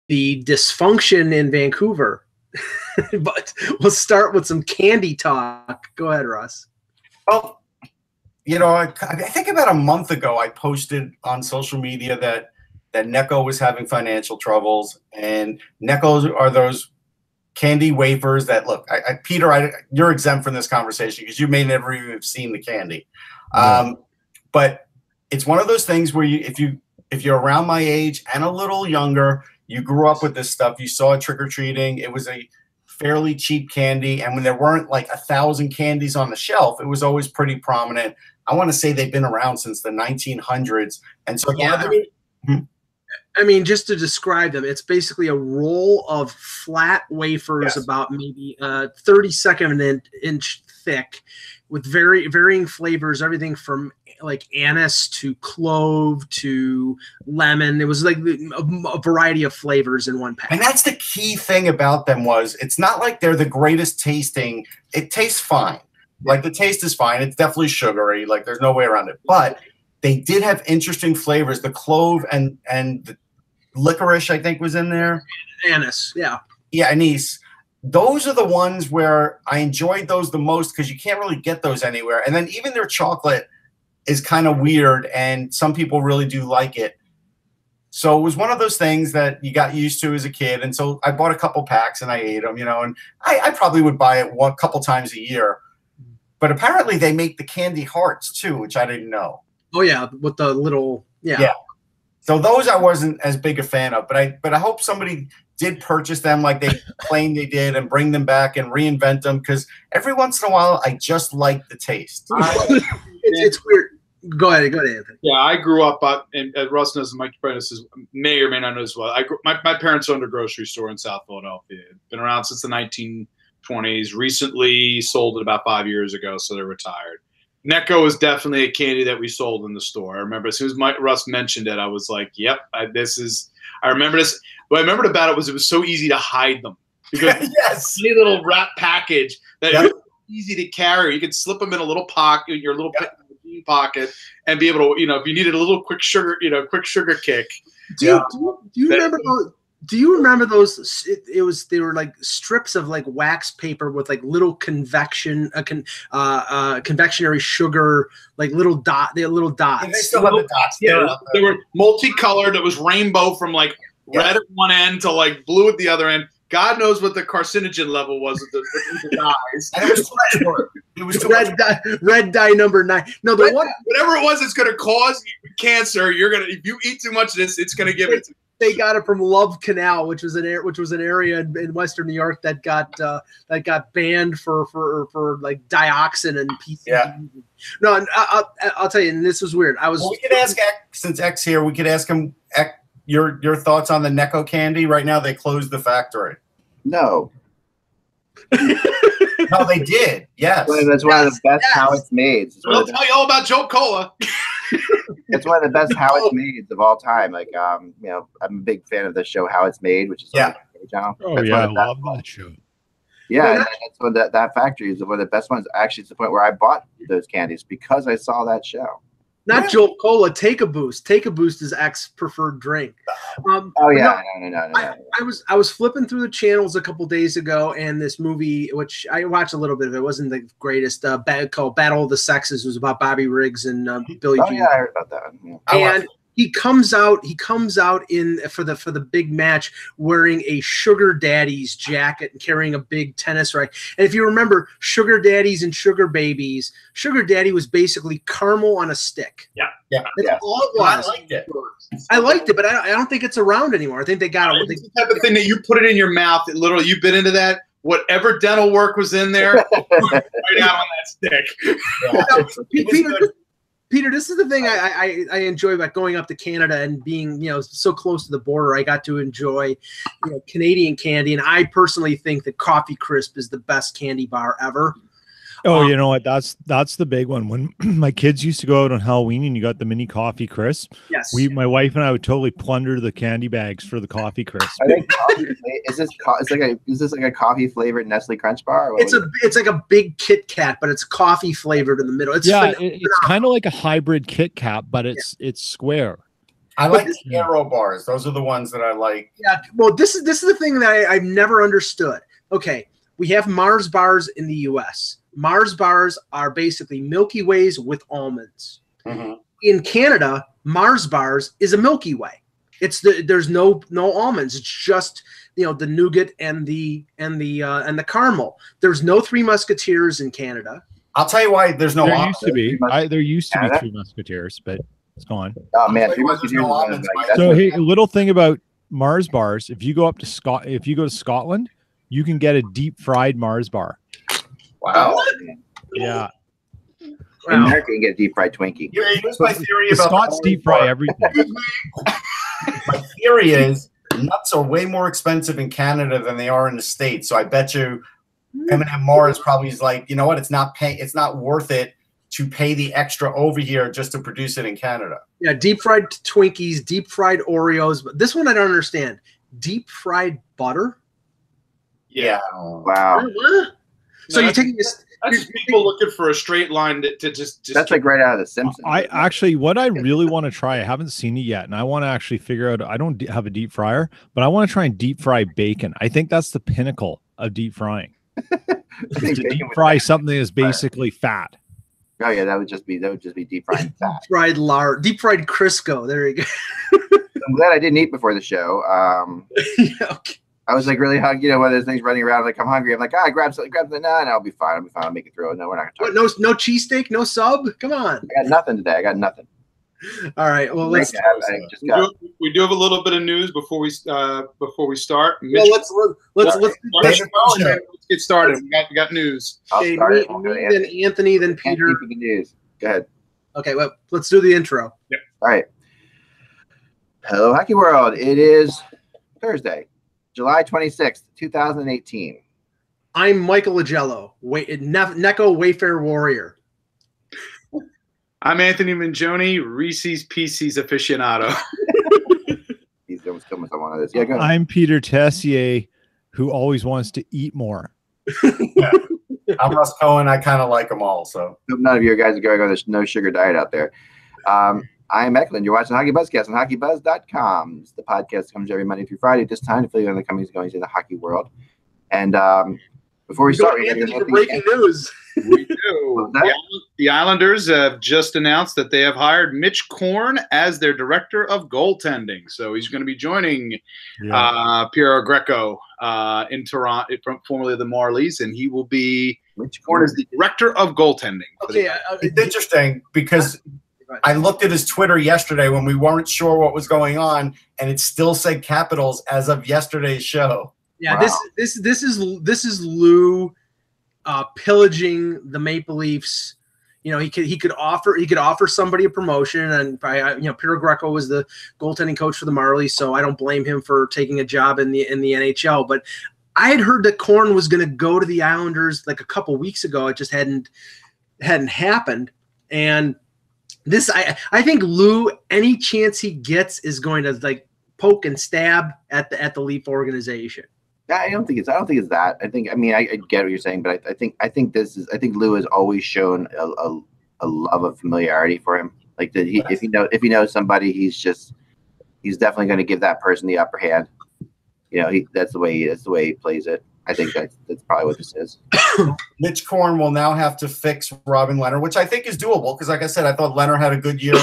the dysfunction in Vancouver. But we'll start with some candy talk. Go ahead, Russ. Well, you know, I think about a month ago I posted on social media that Necco was having financial troubles, and Neccos are those candy wafers that look. Peter, you're exempt from this conversation because you may never even have seen the candy, but it's one of those things where if you're around my age and a little younger, you grew up with this stuff. You saw it trick-or-treating. It was a fairly cheap candy, and when there weren't like 1,000 candies on the shelf, it was always pretty prominent. I want to say they've been around since the 1900s, and so I mean, just to describe them, it's basically a roll of flat wafers, about maybe 32nd of an inch thick, with varying flavors, everything from like anise to clove to lemon. It was like a variety of flavors in one pack. And that's the key thing about them was it's not like they're the greatest tasting. It tastes fine. Like the taste is fine. It's definitely sugary. Like there's no way around it. But they did have interesting flavors. The clove and the licorice, I think, was in there. Anise, yeah. Yeah, anise. Those are the ones where I enjoyed those the most because you can't really get those anywhere. And then even their chocolate is kind of weird, and some people really do like it. So it was one of those things that you got used to as a kid. And so I bought a couple packs and I ate them, you know, and I probably would buy it a couple times a year. But apparently they make the candy hearts too, which I didn't know. Oh yeah, with the little yeah. So those I wasn't as big a fan of, but I hope somebody did purchase them like they claim they did and bring them back and reinvent them, because every once in a while I just like the taste. It's weird. Go ahead, Anthony. Yeah, I grew up, and Russ knows, Mike Prentice may or may not know as well. My parents owned a grocery store in South Philadelphia. Been around since the 1920s. Recently sold it about 5 years ago, so they're retired. Necco is definitely a candy that we sold in the store. I remember as soon as Russ mentioned it, I was like, "Yep, I remember this." What I remembered about it was so easy to hide them because yes, a little wrap package that was easy to carry. You could slip them in a little pocket, your little pocket, and be able to, you know, if you needed a little quick sugar kick. Do you remember those? They were like strips of like wax paper with like little confectionery sugar, like little dots. Yeah, they still have the dots. Yeah, they were multicolored. It was rainbow from like red at one end to like blue at the other end. God knows what the carcinogen level was with the dyes. And it was too much work. It was too red dye number 9. No, whatever it was, it's going to cause cancer. If you eat too much of this, it's going to give it. They got it from Love Canal, which was an area in Western New York that got banned for like dioxin and PCB. Yeah. No, I'll tell you, and this was weird. We could ask since X here. We could ask him your thoughts on the Necco candy. Right now, they closed the factory. No. No, they did. Yes. That's one of the best how it's made. I'll tell you all about Joe Cola. It's one of the best how it's made of all time. Like, you know, I'm a big fan of the show How It's Made, which is on the channel. Oh yeah, I love that show. Yeah, and that's one that factory is one of the best ones. Actually, to the point where I bought those candies because I saw that show. Not Jolt Cola, Take a Boost. Take a Boost is X's preferred drink. No. I was flipping through the channels a couple days ago, and this movie, which I watched a little bit of, it wasn't the greatest. called Battle of the Sexes, was about Bobby Riggs and Billie Jean. Yeah, I heard about that. Yeah. And he comes out in for the big match wearing a Sugar Daddy's jacket and carrying a big tennis racket. And if you remember Sugar Daddies and Sugar Babies, Sugar Daddy was basically caramel on a stick. Yeah. That's all it was. I liked it, but I don't think it's around anymore. I think they got it. It's the type of thing that you put it in your mouth. Literally, you've been into that. Whatever dental work was in there, right out on that stick. Yeah. Peter, this is the thing I enjoy about going up to Canada and being, you know, so close to the border. I got to enjoy, you know, Canadian candy, and I personally think that Coffee Crisp is the best candy bar ever. Oh, you know what? That's the big one. When my kids used to go out on Halloween and you got the mini Coffee Crisp, yes, my wife and I would totally plunder the candy bags for the Coffee Crisp. I think is this like a coffee flavored Nestle Crunch bar? It's like a big Kit Kat, but it's coffee flavored in the middle. It's it's kind of like a hybrid Kit Kat, but it's square. I like the aero bars. Those are the ones that I like. Yeah. Well, this is the thing that I've never understood. Okay, we have Mars bars in the U.S. Mars bars are basically Milky Ways with almonds. Mm-hmm. In Canada, Mars bars is a Milky Way. There's no almonds. It's just the nougat and the caramel. There's no Three Musketeers in Canada. I'll tell you why there's no There almonds. There used to be Three Musketeers, but it's gone. Oh man, Three Musketeers. So hey, a little thing about Mars bars: if you go to Scotland, you can get a deep fried Mars bar. Wow. Yeah. In America, you can get a deep fried Twinkie. Here's my theory The about Scots deep fry everything. My theory is nuts are way more expensive in Canada than they are in the States. So I bet you M&M Mars probably is like, you know what? It's not worth it to pay the extra over here just to produce it in Canada. Yeah, deep fried Twinkies, deep fried Oreos. But this one I don't understand. Deep fried butter? Yeah. Wow. So you're taking this. That's just people looking for a straight line to just. That's like right out of The Simpsons. What I really want to try, I haven't seen it yet, and I want to actually figure out. I don't have a deep fryer, but I want to try and deep fry bacon. I think that's the pinnacle of deep frying. To deep fry something that is basically fat. Oh yeah, that would just be deep fried fat. Deep fried Crisco. There you go. I'm glad I didn't eat before the show. Yeah, okay. I was like really hungry, one of those things running around like I'm hungry. I'm like, grab something. No, I'll be fine. I'll make it through. No, we're not gonna talk. No cheesesteak, no sub. Come on. I got nothing today. All right. Well, we do have a little bit of news before we start. Well, let's get started. We got news. Okay, then Anthony, then Peter. For the news. Go ahead. Okay, well, let's do the intro. Yep. All right. Hello, Hockey World. It is Thursday, July 26th, 2018. I'm Michael Agello, Necco Wayfair Warrior. I'm Anthony Mangione, Reese's Pieces aficionado. He's almost coming with one of this. Yeah, go ahead. I'm Peter Tessier, who always wants to eat more. Yeah. I'm Russ Cohen. I kind of like them all. So none of you guys are going on this no sugar diet out there. I'm Eklund. You're watching HockeyBuzzcast on HockeyBuzz.com. It's the podcast that comes every Monday through Friday at this time to fill you in the comings and goings in the hockey world. And before we start, Anthony, breaking news. We do. The Islanders have just announced that they have hired Mitch Korn as their director of goaltending. So he's going to be joining Piero Greco in Toronto, formerly of the Marlies, and he will be Mitch Korn as the director of goaltending. Okay, it's interesting because I looked at his Twitter yesterday when we weren't sure what was going on, and it still said Capitals as of yesterday's show. Yeah, wow. This is Lou pillaging the Maple Leafs. He could offer somebody a promotion, and Piero Greco was the goaltending coach for the Marlies, so I don't blame him for taking a job in the NHL. But I had heard that Korn was going to go to the Islanders like a couple weeks ago. It just hadn't happened, and this I think Lou, any chance he gets, is going to like poke and stab at the Leaf organization. I don't think it's that. I get what you're saying, but I think Lou has always shown a love of familiarity for him. Like that, if he knows somebody, he's definitely going to give that person the upper hand. That's the way he plays it. I think that's probably what this is. Mitch Korn will now have to fix Robin Lehner, which I think is doable because, like I said, I thought Lehner had a good year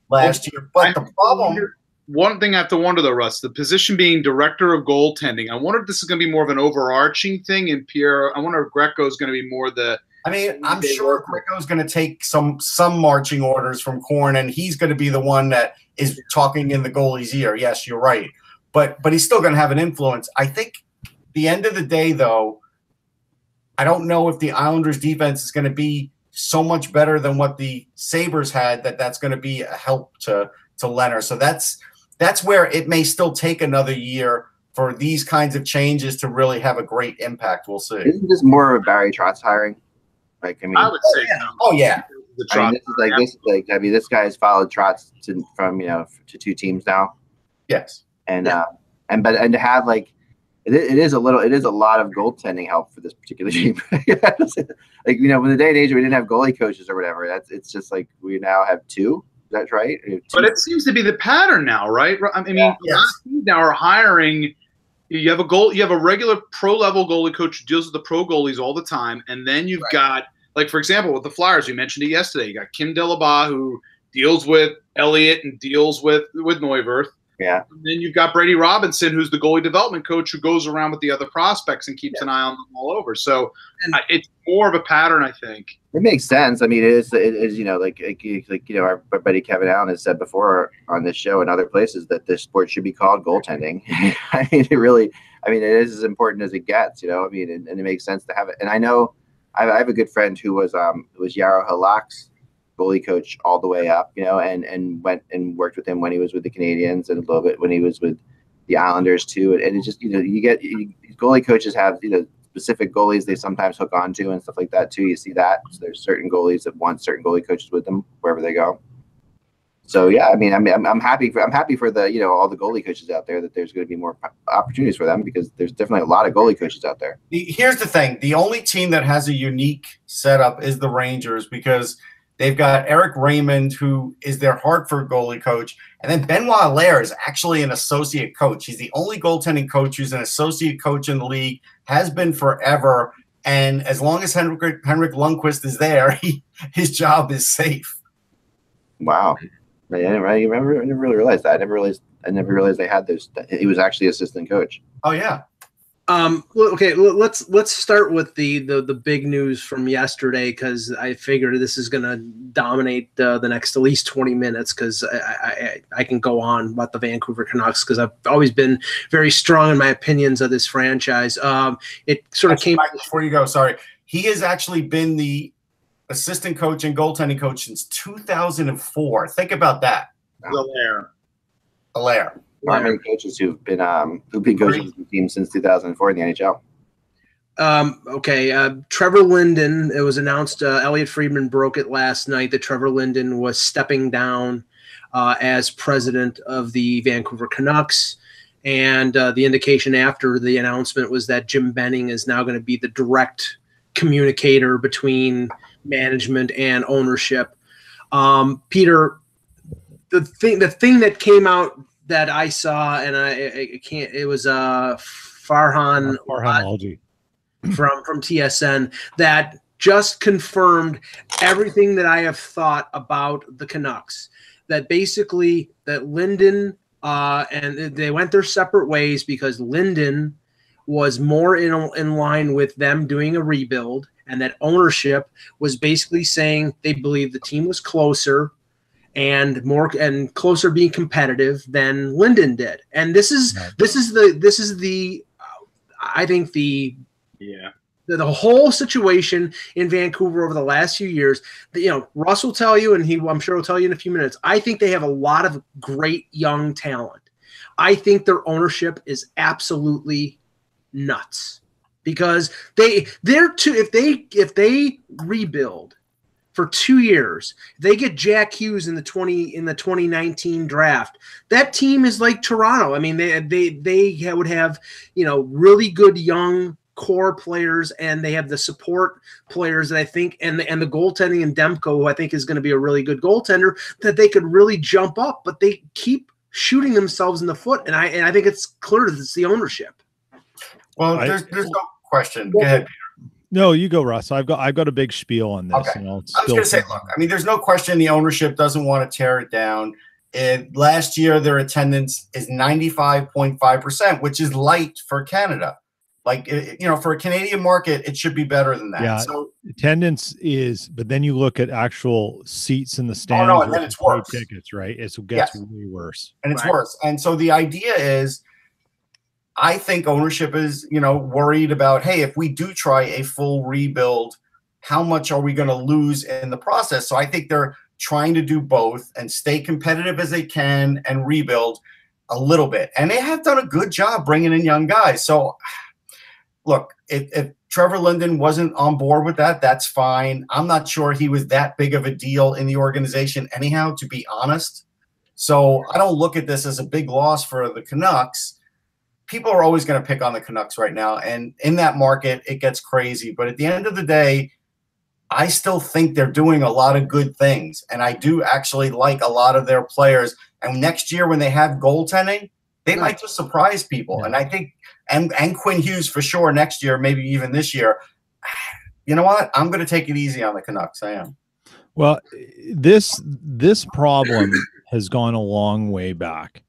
last year. But the problem. One thing I have to wonder, though, Russ, the position being director of goaltending, I wonder if this is going to be more of an overarching thing. And Pierre, I wonder if Greco is going to be more the. I'm sure Greco is going to take some marching orders from Korn, and he's going to be the one that is talking in the goalie's ear. Yes, you're right, but he's still going to have an influence. I think at the end of the day, though, I don't know if the Islanders' defense is going to be so much better than what the Sabres had that's going to be a help to Lehner. So that's where it may still take another year for these kinds of changes to really have a great impact. We'll see. Isn't this more of a Barry Trotz hiring? I would say so. Oh yeah. This guy has followed Trotz to two teams now. Yes. And to have it is a lot of goaltending help for this particular team. When the day and age we didn't have goalie coaches or whatever, it's just like we now have two. that right? But it seems to be the pattern now, right? I mean, a lot of teams now are hiring. You have a regular pro level goalie coach who deals with the pro goalies all the time, and then you've got, like, for example, with the Flyers, we mentioned it yesterday. You got Kim Delaba, who deals with Elliott and deals with Neuwirth. Yeah. And then you've got Brady Robinson, who's the goalie development coach, who goes around with the other prospects and keeps an eye on them all over. So it's more of a pattern, I think. It makes sense. I mean, it is you know, like our buddy Kevin Allen has said before on this show and other places that this sport should be called goaltending. I mean, it is as important as it gets, you know. I mean, and it makes sense to have it. And I know I have a good friend who was Yarrow Halak's goalie coach all the way up, you know, and went and worked with him when he was with the Canadians and a little bit when he was with the Islanders too. And it's just, you know, goalie coaches have, you know, specific goalies they sometimes hook onto and stuff like that too. You see that. So there's certain goalies that want certain goalie coaches with them wherever they go. So yeah, I mean, I'm happy for the, you know, all the goalie coaches out there, that there's going to be more opportunities for them, because there's definitely a lot of goalie coaches out there. Here's the thing: the only team that has a unique setup is the Rangers, because they've got Eric Raymond, who is their Hartford goalie coach, and then Benoit Allaire is actually an associate coach. He's the only goaltending coach who's an associate coach in the league, has been forever, and as long as Henrik Lundqvist is there, his job is safe. Wow. I never really realized that. I never realized they had those. He was actually assistant coach. Oh yeah. Okay. Let's start with the big news from yesterday, because I figured this is going to dominate the next at least 20 minutes, because I can go on about the Vancouver Canucks, because I've always been very strong in my opinions of this franchise. It sort of came before you go. Sorry, he has actually been the assistant coach and goaltending coach since 2004. Think about that. Allaire. Not many coaches who've been coaching the team since 2004 in the NHL. Trevor Linden. It was announced. Elliot Friedman broke it last night that Trevor Linden was stepping down as president of the Vancouver Canucks, and the indication after the announcement was that Jim Benning is now going to be the direct communicator between management and ownership. Peter, the thing that came out that I saw, and I can't, it was Farhan Algi from TSN that just confirmed everything that I have thought about the Canucks. That basically that Linden and they went their separate ways, because Linden was more in line with them doing a rebuild, and that ownership was basically saying they believed the team was closer and closer being competitive than Linden did. And this is the I think the whole situation in Vancouver over the last few years. You know, Russ will tell you, and I'm sure he'll tell you in a few minutes, I think they have a lot of great young talent. I think their ownership is absolutely nuts, because if they rebuild for 2 years, they get Jack Hughes in the 2019 draft. That team is like Toronto. I mean, they would have, you know, really good young core players, and they have the support players that I think, and the goaltending in Demko, who I think is going to be a really good goaltender, that they could really jump up. But they keep shooting themselves in the foot, and I think it's clear that it's the ownership. Well, there's no question. Go ahead, Peter. No, you go, Russ. I've got a big spiel on this. Okay. You know, I was going to say, look, I mean, there's no question the ownership doesn't want to tear it down. Last year, their attendance is 95.5%, which is light for Canada. Like, you know, for a Canadian market, it should be better than that. Yeah, so attendance is, but then you look at actual seats in the stands. Oh, no, and then it's worse. Tickets, right? It gets way worse. And it's worse. And so the idea is, I think ownership is, you know, worried about, hey, if we do try a full rebuild, how much are we going to lose in the process? So I think they're trying to do both and stay competitive as they can and rebuild a little bit. And they have done a good job bringing in young guys. So, look, if Trevor Linden wasn't on board with that, that's fine. I'm not sure he was that big of a deal in the organization anyhow, to be honest. So I don't look at this as a big loss for the Canucks. People are always going to pick on the Canucks right now, and in that market, it gets crazy. But at the end of the day, I still think they're doing a lot of good things, and I do actually like a lot of their players. And next year when they have goaltending, they might just surprise people. And I think, and Quinn Hughes for sure next year, maybe even this year. You know what? I'm going to take it easy on the Canucks. I am. Well, this problem has gone a long way back.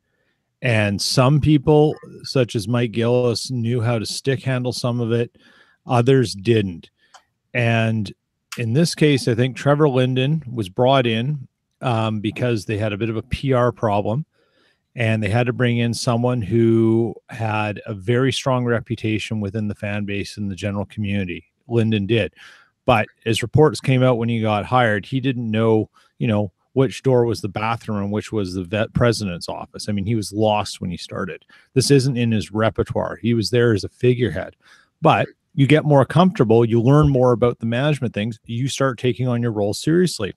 And some people, such as Mike Gillis, knew how to stick handle some of it. Others didn't. And in this case, I think Trevor Linden was brought in because they had a bit of a PR problem. And they had to bring in someone who had a very strong reputation within the fan base and the general community. Linden did. But as reports came out when he got hired, he didn't know, which door was the bathroom and which was the vet president's office. I mean, he was lost when he started. This isn't in his repertoire. He was there as a figurehead. But you get more comfortable, you learn more about the management things, you start taking on your role seriously.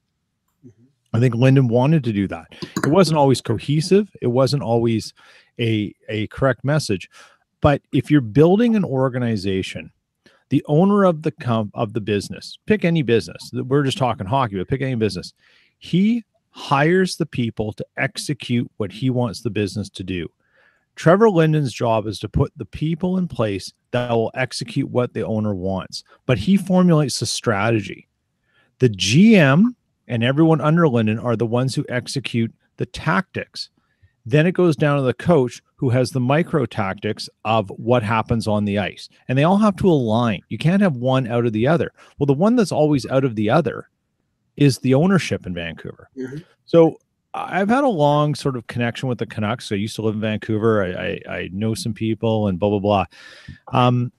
I think Linden wanted to do that. It wasn't always cohesive. It wasn't always a correct message. But if you're building an organization, the owner of the business, pick any business. We're just talking hockey, but pick any business. He hires the people to execute what he wants the business to do. Trevor Linden's job is to put the people in place that will execute what the owner wants. But he formulates the strategy. The GM and everyone under Linden are the ones who execute the tactics. Then it goes down to the coach who has the micro tactics of what happens on the ice. And they all have to align. You can't have one out of the other. Well, the one that's always out of the other is the ownership in Vancouver. So I've had a long sort of connection with the Canucks. I used to live in Vancouver. I know some people and blah, blah, blah.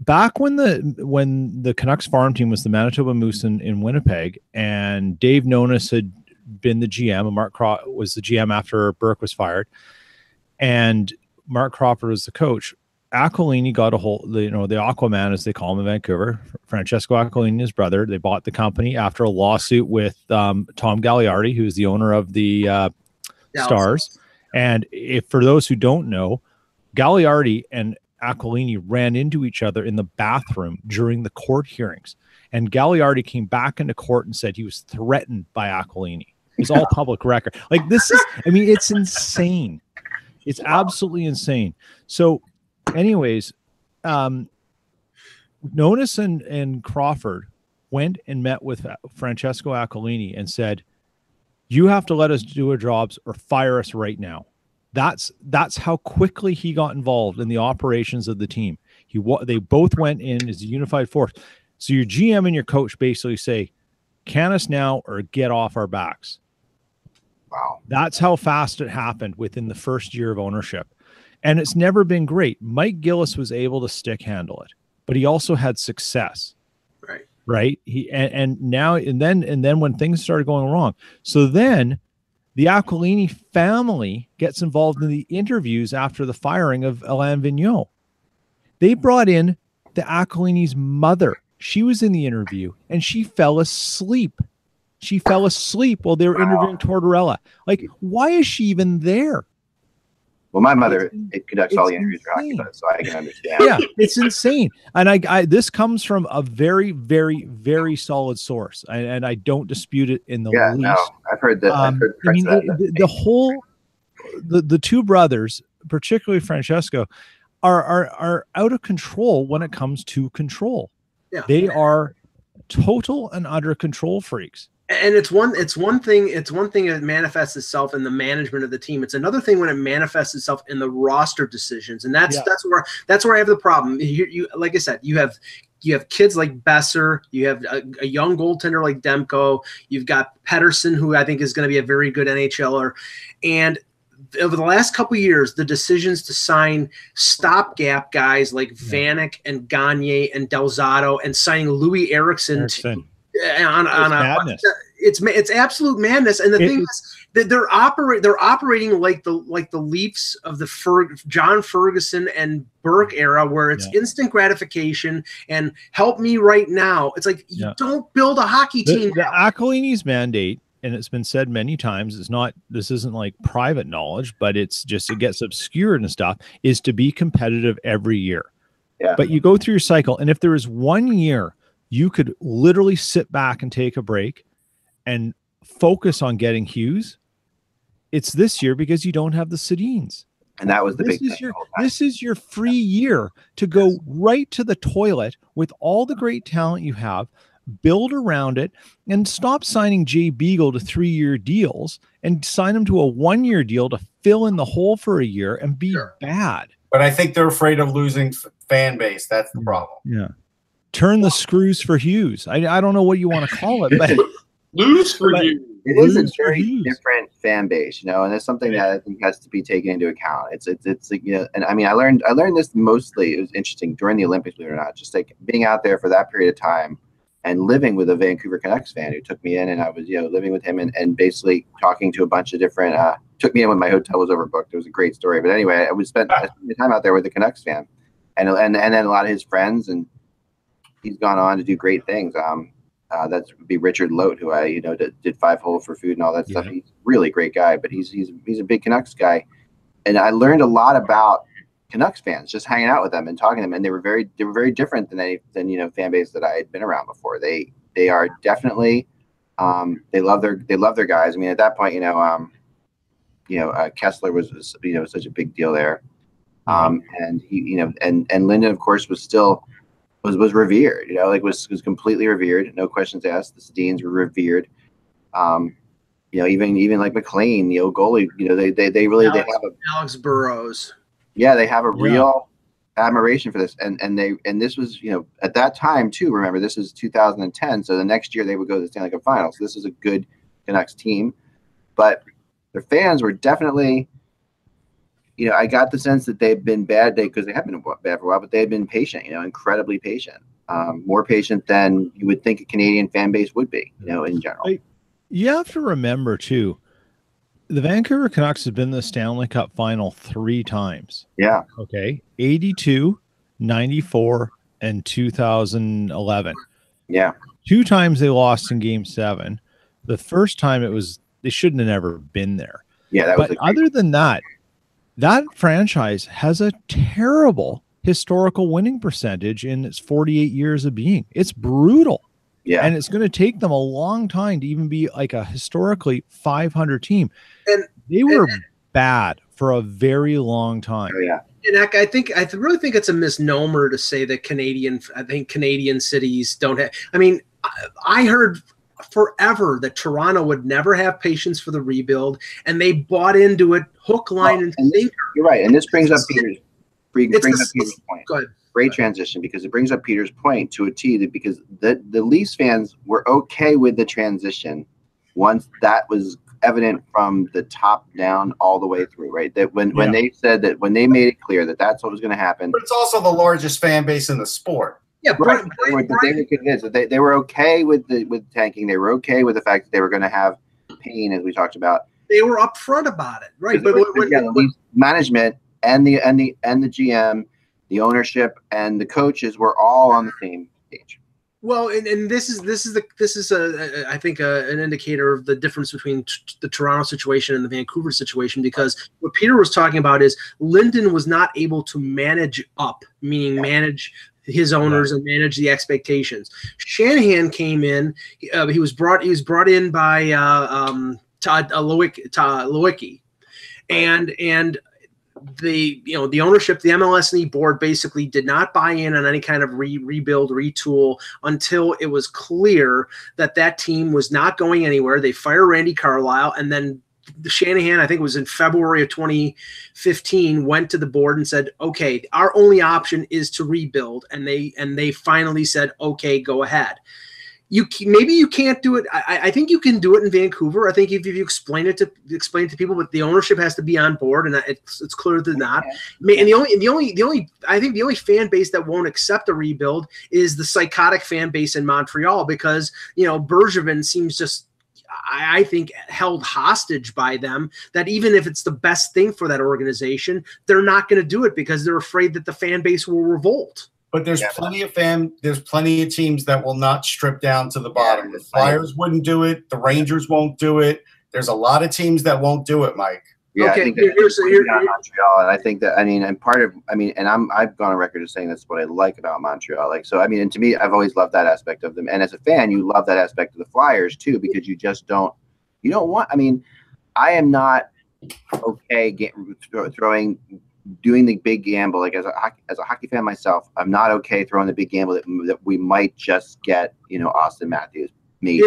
Back when the Canucks farm team was the Manitoba Moose in Winnipeg, and Dave Nonis had been the GM, and Mark Crawford was the GM after Burke was fired, and Mark Crawford was the coach. Aquilini got a hold, the Aquaman, as they call him in Vancouver, Francesco Aquilini, his brother. They bought the company after a lawsuit with Tom Gagliardi, who's the owner of the Stars. And for those who don't know, Gagliardi and Aquilini ran into each other in the bathroom during the court hearings. And Gagliardi came back into court and said he was threatened by Aquilini. It's all public record. Like, this is, I mean, it's insane. It's absolutely insane. So anyways, Nonis and Crawford went and met with Francesco Aquilini and said, you have to let us do our jobs or fire us right now. That's how quickly he got involved in the operations of the team. They both went in as a unified force. So your GM and your coach basically say, can us now or get off our backs. Wow. That's how fast it happened within the first year of ownership. And it's never been great. Mike Gillis was able to stick handle it, but he also had success. Right. And then when things started going wrong. So then the Aquilini family gets involved in the interviews after the firing of Alain Vigneault. They brought in the Aquilini's mother. She was in the interview and she fell asleep. She fell asleep while they were interviewing Tortorella. Like, why is she even there? Well, my mother conducts all the interviews for HockeyBuzz, so I can understand. Yeah, it's insane. And I this comes from a very, very, very solid source, and I don't dispute it in the least. No, I've heard that. I mean, the two brothers, particularly Francesco, are out of control when it comes to control. Yeah. They are total and utter control freaks. And it's one thing that manifests itself in the management of the team. It's another thing when it manifests itself in the roster decisions, and that's where I have the problem. You like I said, you have kids like Besser, you have a young goaltender like Demko, you've got Pettersson, who I think is going to be a very good NHLer, and over the last couple of years, the decisions to sign stopgap guys like Vanek and Gagne and Delzato and signing Louis Eriksson. It's absolute madness. And the thing is that they're operating like the Leafs of the John Ferguson and Burke era, where it's instant gratification and help me right now. It's like you don't build a hockey team. The Aquilini's mandate, and it's been said many times, this isn't like private knowledge, but it gets obscured and stuff, is to be competitive every year. Yeah. But you go through your cycle, and if there is one year you could literally sit back and take a break and focus on getting Hughes. It's this year because you don't have the Sedins. And that was the big thing. This is your free year to go right to the toilet with all the great talent you have, build around it, and stop signing Jay Beagle to 3-year deals and sign him to a 1-year deal to fill in the hole for a year and be bad. But I think they're afraid of losing fan base. That's the problem. Yeah. Turn the screws for Hughes. I don't know what you want to call it, but lose for Hughes. It is a very different fan base, you know, and it's something that I think has to be taken into account. It's you know, and I mean, I learned this mostly. It was interesting during the Olympics, believe it or not, just like being out there for that period of time and living with a Vancouver Canucks fan who took me in, and I was, you know, living with him and basically talking to a bunch of different. Took me in when my hotel was overbooked. It was a great story, but anyway, I spent the time out there with the Canucks fan, and then a lot of his friends, and he's gone on to do great things. That would be Richard Lote, who I, you know, did 5 Hole for Food and all that stuff. He's a really great guy, but he's a big Canucks guy, and I learned a lot about Canucks fans just hanging out with them and talking to them, and they were very different than you know, fan base that I had been around before. They are definitely they love their guys. I mean, at that point, Kessler was you know, such a big deal there, and he, you know, and Linden, of course, was still. Was revered, you know, like was completely revered, no questions asked. The Sedins were revered, you know, even like McLean, the old goalie, you know, they really have Alex Burrows. Yeah, they have a real admiration for this, and this was, you know, at that time too. Remember, this is 2010, so the next year they would go to the Stanley Cup Finals. So this is a good Canucks team, but their fans were definitely. You know, I got the sense that they've been bad because they have been bad for a while, but they've been patient, you know, incredibly patient, more patient than you would think a Canadian fan base would be, you know, in general. You have to remember, too, the Vancouver Canucks have been in the Stanley Cup final 3 times. Yeah. Okay. 82, 94, and 2011. Yeah. 2 times they lost in Game 7. The first time they shouldn't have never been there. Yeah. But other than that, that franchise has a terrible historical winning percentage in its 48 years of being. It's brutal. Yeah. And it's going to take them a long time to even be like a historically 500 team. And they were bad for a very long time. Oh, yeah. And I really think it's a misnomer to say that Canadian cities don't have. I mean, I heard forever that Toronto would never have patience for the rebuild, and they bought into it hook, line, and sinker. You're right, and this brings up Peter's point. Good. Great transition, because it brings up Peter's point to a T, because the Leafs fans were okay with the transition once that was evident from the top down all the way through, right? That when they said that, when they made it clear that that's what was going to happen. But it's also the largest fan base in the sport. Yeah, right. They were convinced that they were okay with tanking. They were okay with the fact that they were going to have pain, as we talked about. They were upfront about it, right? But the management and the GM, the ownership, and the coaches were all on the same page. Well, and this is I think an indicator of the difference between the Toronto situation and the Vancouver situation, because what Peter was talking about is Linden was not able to manage up, meaning manage his owners and manage the expectations. Shanahan came in. He was brought in by Todd Lewicki, and the ownership, the MLS and the board basically did not buy in on any kind of rebuild, retool until it was clear that team was not going anywhere. They fired Randy Carlyle, and then Shanahan, I think it was in February of 2015, went to the board and said, okay, our only option is to rebuild. And they finally said, okay, go ahead. Maybe you can't do it. I think you can do it in Vancouver. I think if you explain it to people, but the ownership has to be on board, and it's clear they're not. And I think the only fan base that won't accept a rebuild is the psychotic fan base in Montreal, because Bergevin seems just, I think, held hostage by them, that even if it's the best thing for that organization, they're not going to do it because they're afraid that the fan base will revolt. But there's plenty of teams that will not strip down to the bottom. The Flyers wouldn't do it. The Rangers won't do it. There's a lot of teams that won't do it, Mike. Yeah, okay, I think Montreal, and I think that I've gone on record as saying that's what I like about Montreal. Like, so I mean, and to me, I've always loved that aspect of them. And as a fan, you love that aspect of the Flyers too, because you don't want. I mean, I am not okay doing the big gamble. Like as a hockey fan myself, I'm not okay throwing the big gamble that we might just get, Austin Matthews, maybe.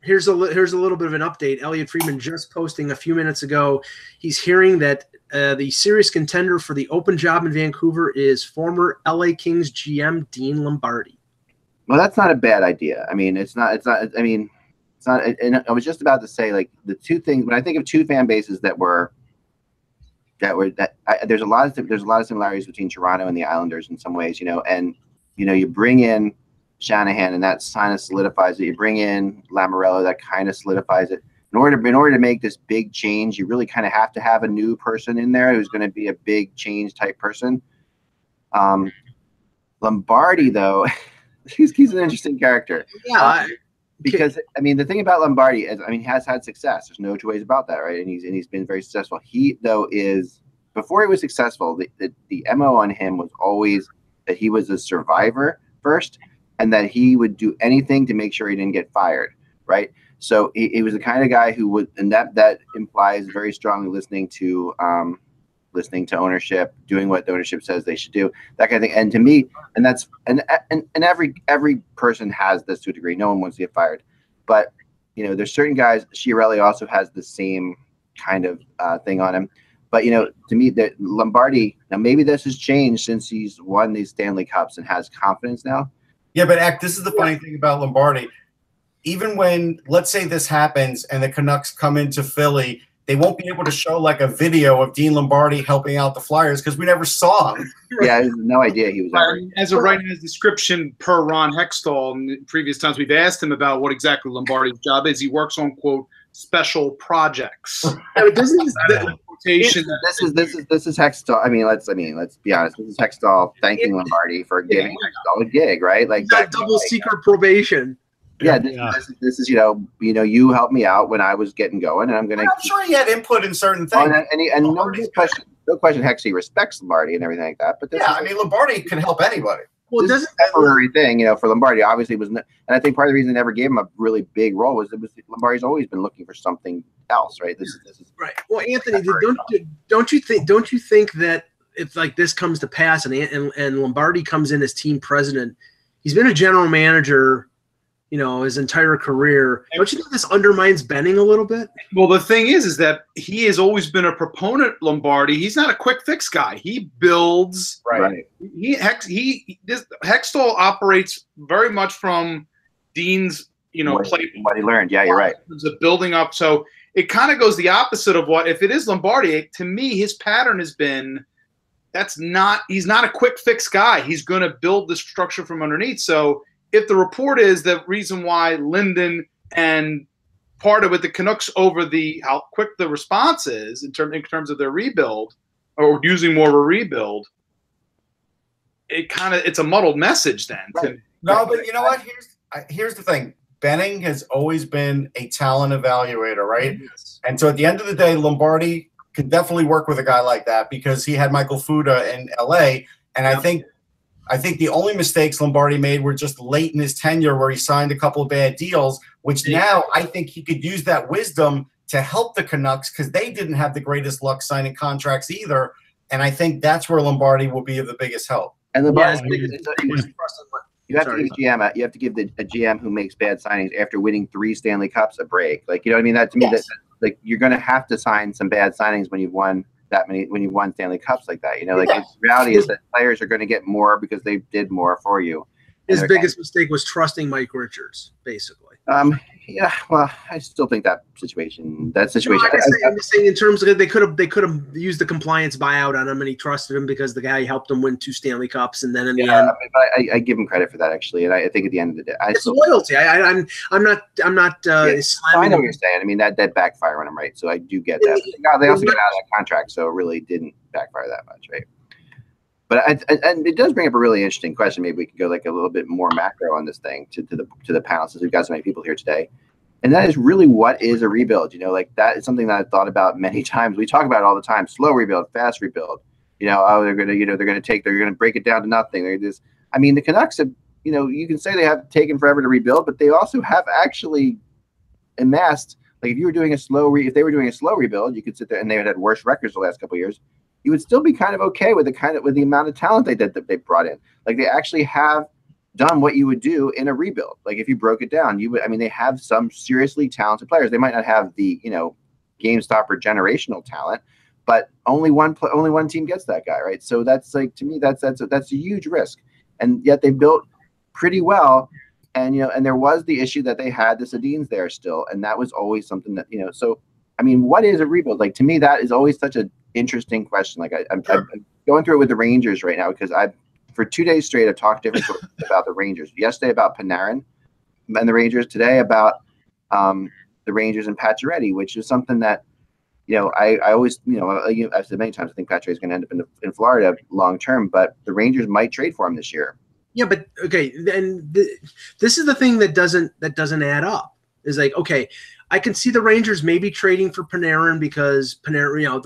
Here's a little bit of an update. Elliot Friedman just posting a few minutes ago. He's hearing that the serious contender for the open job in Vancouver is former LA Kings GM Dean Lombardi. Well, that's not a bad idea. I mean, it's not. I mean, it's not. And I was just about to say, like, the two things. When I think of two fan bases there's a lot of similarities between Toronto and the Islanders in some ways, and you bring in Shanahan, and that kind of solidifies it. You bring in Lamoriello, that kind of solidifies it. In order to make this big change, you really kind of have to have a new person in there who's going to be a big change type person. Lombardi, though, he's an interesting character. Yeah, because I mean, the thing about Lombardi is, he has had success. There's no two ways about that, right? And he's been very successful. He though is before he was successful, the MO on him was always that he was a survivor first, and that he would do anything to make sure he didn't get fired, right? So he was the kind of guy who would, and that implies very strongly listening to ownership, doing what the ownership says they should do, that kind of thing. And to me, and that's and every person has this to a degree. No one wants to get fired, but there's certain guys. Chiarelli also has the same kind of thing on him. But to me, that Lombardi, now maybe this has changed since he's won these Stanley Cups and has confidence now. Yeah, but this is the funny thing about Lombardi. Even when, let's say this happens and the Canucks come into Philly, they won't be able to show like a video of Dean Lombardi helping out the Flyers because we never saw him. Yeah, I had no idea he was ever. As of right now, his description per Ron Hextall, in previous times we've asked him about what exactly Lombardi's job is. He works on, quote, special projects. This is Hextall. I mean, let's be honest. This is Hextall thanking Lombardi for giving Hextall a gig, right? Like that double secret probation. Yeah, this is you helped me out when I was getting going, and I'm sure he had input in certain things. And no question, Hexy respects Lombardi and everything like that. But Lombardi can help anybody. Well, this is a temporary thing, for Lombardi. Obviously, and I think part of the reason they never gave him a really big role was Lombardi's always been looking for something else, right? This is right. Well, Anthony, don't you think that if like this comes to pass and Lombardi comes in as team president, he's been a general manager, his entire career. Don't you think this undermines Benning a little bit? Well, the thing is that he has always been a proponent, Lombardi. He's not a quick fix guy. He builds. Right. Hextall operates very much from Dean's, what he learned. Yeah, you're right. The building up. So it kind of goes the opposite of what, if it is Lombardi, to me, his pattern has been, he's not a quick fix guy. He's going to build the structure from underneath. So if the report is the reason why Linden and part of it, the Canucks over how quick the response is in terms of their rebuild or using more of a rebuild, it's a muddled message then. Right. No, but you know what? Here's the thing. Benning has always been a talent evaluator, right? Yes. And so at the end of the day, Lombardi could definitely work with a guy like that because he had Michael Fuda in LA. And I think the only mistakes Lombardi made were just late in his tenure where he signed a couple of bad deals, which now I think he could use that wisdom to help the Canucks because they didn't have the greatest luck signing contracts either. And I think that's where Lombardi will be of the biggest help. And Lombardi, you have to give a GM who makes bad signings after winning 3 Stanley Cups a break. Like, you know what I mean? That to me, that's like you're going to have to sign some bad signings when you've won that many, when you've won Stanley Cups like that. The reality is that players are going to get more because they did more for you. His biggest mistake was trusting Mike Richards, basically. Yeah, well, I still think that situation. I'm just saying in terms of they could have used the compliance buyout on him, and he trusted him because the guy helped him win 2 Stanley Cups, and then in the end, I give him credit for that actually, and I think at the end of the day, it's loyalty. I'm not. I know what you're saying. I mean that backfired on him, right? So I do get that. They also got out of that contract, so it really didn't backfire that much, right? But and it does bring up a really interesting question. Maybe we could go like a little bit more macro on this thing to the panel since we've got so many people here today. And that is really what is a rebuild. You know, like that is something that I've thought about many times. We talk about it all the time: slow rebuild, fast rebuild. You know, oh, they're gonna break it down to nothing. They're just, I mean, the Canucks have, you know, you can say they have taken forever to rebuild, but they also have actually amassed. Like if you were doing if they were doing a slow rebuild, you could sit there and they had worse records the last couple of years. You would still be kind of okay with the amount of talent that they brought in. Like they actually have done what you would do in a rebuild. Like if you broke it down, they have some seriously talented players. They might not have the, you know, game stopper generational talent, but only one team gets that guy, right? So that's like, to me, that's a huge risk. And yet they built pretty well. And, you know, and there was the issue that they had the Sedins there still. And that was always something that, you know, so, I mean, what is a rebuild? Like, to me, that is always such an interesting question. Like I'm going through it with the Rangers right now, because for 2 days straight, I've talked different about the Rangers. Yesterday about Panarin and the Rangers. Today about the Rangers and Pacioretty, which is something that, you know, I always, you know, I've said many times, I think Pacioretty is going to end up in Florida long term, but the Rangers might trade for him this year. Yeah, but okay, and this is the thing that doesn't add up. Is like, okay, I can see the Rangers maybe trading for Panarin because Panarin, you know,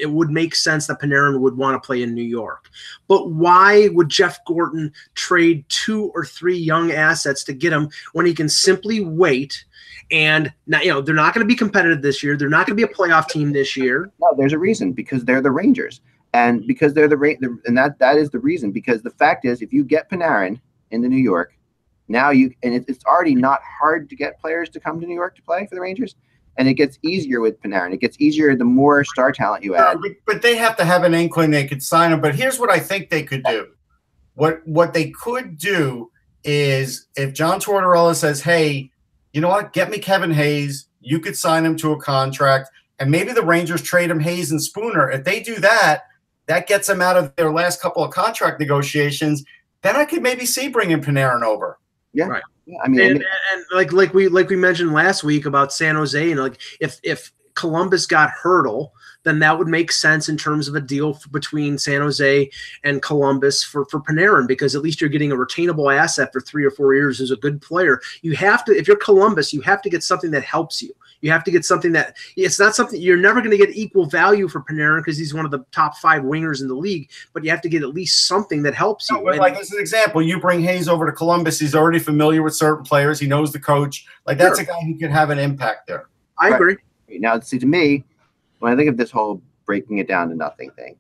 it would make sense that Panarin would want to play in New York. But why would Jeff Gorton trade 2 or 3 young assets to get him when he can simply wait? And not, you know, they're not going to be competitive this year. They're not going to be a playoff team this year. No, there's a reason, because they're the Rangers. And because they're and that is the reason, because the fact is, if you get Panarin into New York, now it's already not hard to get players to come to New York to play for the Rangers, and it gets easier with Panarin. It gets easier the more star talent you add. But they have to have an inkling they could sign him. But here's what I think they could do. What they could do is, if John Tortorella says, "Hey, you know what? Get me Kevin Hayes. You could sign him to a contract, and maybe the Rangers trade him Hayes and Spooner." If they do that, that gets them out of their last couple of contract negotiations. Then I could maybe see bringing Panarin over. Yeah, right. Yeah, I mean, and like we mentioned last week about San Jose, and like if Columbus got Hurdle, then that would make sense in terms of a deal between San Jose and Columbus for Panarin, because at least you're getting a retainable asset for 3 or 4 years who's a good player. You have to, if you're Columbus, you have to get something that helps you. You have to get something that, it's not something, you're never going to get equal value for Panarin because he's one of the top 5 wingers in the league, but you have to get at least something that helps you. No, like as an example, you bring Hayes over to Columbus. He's already familiar with certain players. He knows the coach. Like that's a guy who can have an impact there. I agree. Now, see, to me, when I think of this whole breaking it down to nothing thing,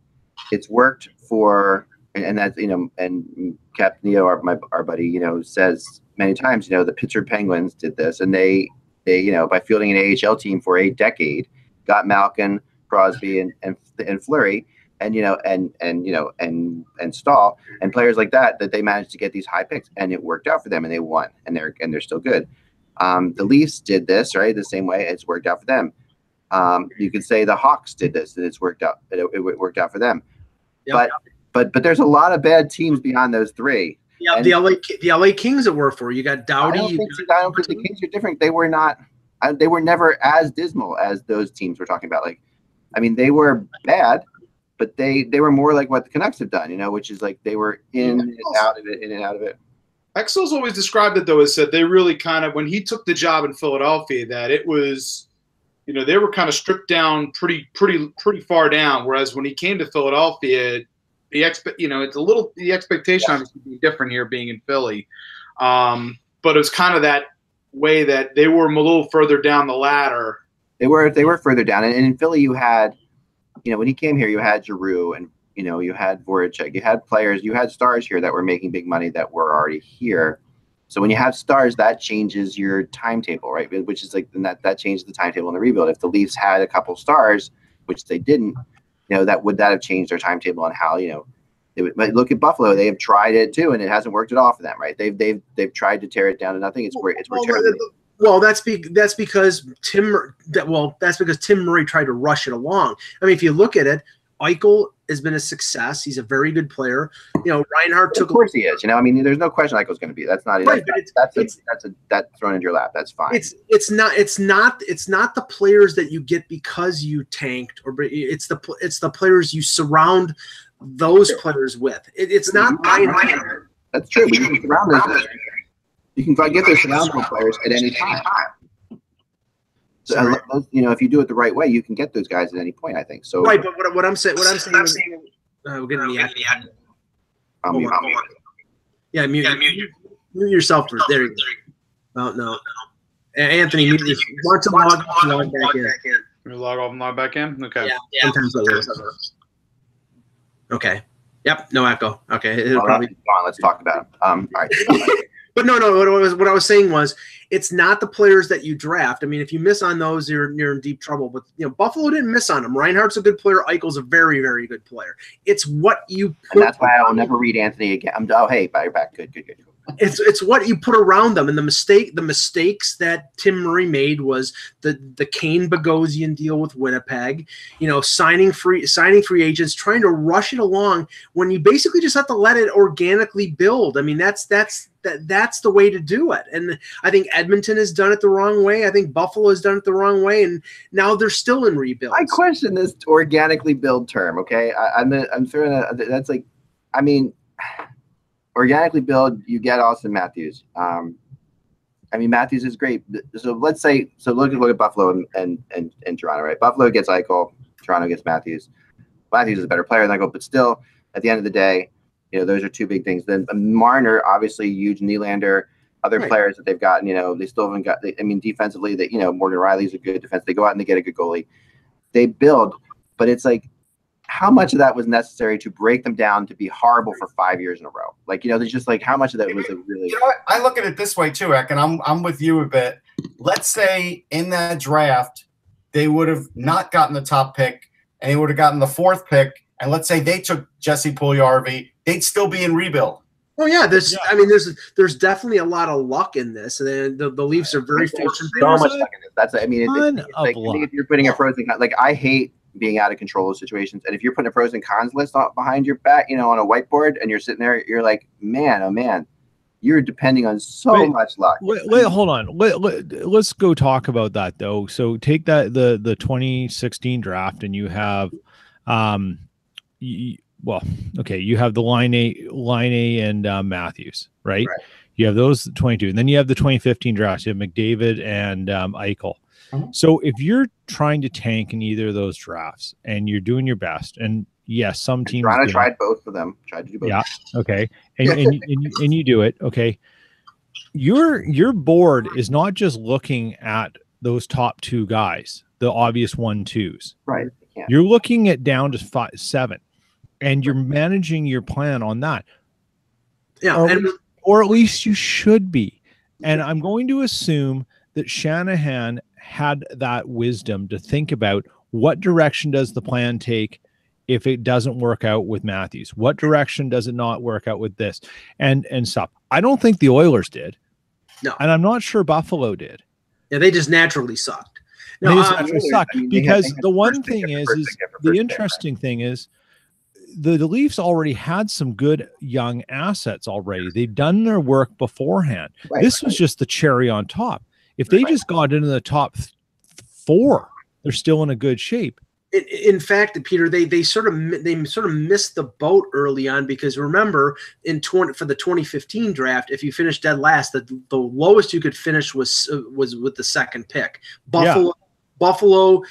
it's worked for, and that's, you know, and Cap Neo, our buddy, you know, says many times, you know, the Pittsburgh Penguins did this, and they, you know, by fielding an AHL team for a decade, got Malkin, Crosby, and Fleury, and, you know, and Stahl, and players like that they managed to get these high picks, and it worked out for them, and they won, and they're still good. The Leafs did this, right, the same way. It's worked out for them. You could say the Hawks did this, and it's worked out. It worked out for them. Yep. But there's a lot of bad teams beyond those 3. Yeah, the LA Kings that work for you got Doughty. I don't think the Kings are different. They were not. They were never as dismal as those teams we're talking about. Like, I mean, they were bad, but they were more like what the Canucks have done, you know, which is like they were in and out of it. Excel's always described it though as that they really kind of, when he took the job in Philadelphia, that it was, you know, they were kind of stripped down pretty far down. Whereas when he came to Philadelphia, the expectation obviously being different here, being in Philly, but it was kind of that way that they were a little further down the ladder. They were further down, and in Philly you had, you know, when he came here, you had Giroux, and you know, you had Voracek, you had players, you had stars here that were making big money that were already here. So when you have stars, that changes your timetable, right? Which is like, and that changes the timetable in the rebuild. If the Leafs had a couple stars, which they didn't, you know, would have changed their timetable on how, you know, but look at Buffalo. They have tried it too, and it hasn't worked at all for them, right? They've tried to tear it down to nothing. It's terrible. Well, that's because Tim Murray tried to rush it along. I mean, if you look at it, Eichel has been a success. He's a very good player. You know, Reinhart took. Of course he is. You know, I mean, there's no question Eichel's going to be. That's not. Right, that's thrown into your lap. That's fine. It's not the players that you get because you tanked, or it's the players you surround those players with. It's not. That's true. But you can surround those. You can get those surrounding players at any time. So, if you do it the right way, you can get those guys at any point, I think. So right, but what I'm saying is, we're getting the act. Yeah, mute yourself. There you go. Oh, no. Anthony, you want to log back in. You log off and log back in? Okay. Yeah. Sometimes that works. Okay. Yep. No echo. Okay. Let's talk about it. All right. But no. What I was saying was, it's not the players that you draft. I mean, if you miss on those, you're in deep trouble. But Buffalo didn't miss on them. Reinhardt's a good player. Eichel's a very, very good player. It's what you. And that's why I will never read Anthony again. Hey, you're back. Good. It's what you put around them, and the mistakes that Tim Murray made was the Kane Bogosian deal with Winnipeg, signing free agents, trying to rush it along when you basically just have to let it organically build. I mean, that's the way to do it. And I think Edmonton has done it the wrong way. I think Buffalo has done it the wrong way, and now they're still in rebuild. I question this organically build term. Okay, I'm throwing that's like, I mean. Organically build, you get Austin Matthews. Matthews is great. So let's say, look at Buffalo and Toronto, right? Buffalo gets Eichel, Toronto gets Matthews. Matthews is a better player than Eichel, but still, at the end of the day, those are two big things. Then Marner, obviously, huge. Nylander, other players that they've gotten, they still haven't got. Defensively, Morgan Riley's a good defense. They go out and they get a good goalie. They build, but it's like, how much of that was necessary to break them down to be horrible for 5 years in a row? There's just like how much of that was a really. I look at it this way too, Eck, and I'm with you a bit. Let's say in that draft they would have not gotten the top pick, and they would have gotten the 4th pick, and let's say they took Jesse Puljujarvi, they'd still be in rebuild. Oh yeah, there's definitely a lot of luck in this, and the Leafs are very fortunate. So much luck in this. That's if you're putting a pros and cons, I hate being out of control of situations. And if you're putting a pros and cons list behind your back, on a whiteboard, and you're sitting there, you're like, man, oh man, you're depending on so much luck. Wait, hold on. Let's go talk about that though. So take that the 2016 draft, and you have, you have the line A and Matthews, right? You have those 22, and then you have the 2015 draft. You have McDavid and Eichel. So if you're trying to tank in either of those drafts and you're doing your best, and yes, some teams tried both of them, tried to do both. Yeah. Okay. And you do it. Okay. Your board is not just looking at those top 2 guys, the obvious 1-2s. Right. You're looking at down to 5-7, and you're managing your plan on that. Yeah. Or at least you should be. And I'm going to assume that Shanahan had that wisdom to think about what direction does the plan take if it doesn't work out with Matthews? What direction does it not work out with this? And stuff. I don't think the Oilers did. No. And I'm not sure Buffalo did. Yeah, they just naturally sucked. No, because the one thing is the interesting thing is the Leafs already had some good young assets already. They've done their work beforehand. This was just the cherry on top. If they just got into the top 4, they're still in a good shape. In fact, Peter, they sort of missed the boat early on, because remember for the 2015 draft, if you finished dead last, the lowest you could finish was with the 2nd pick. Buffalo,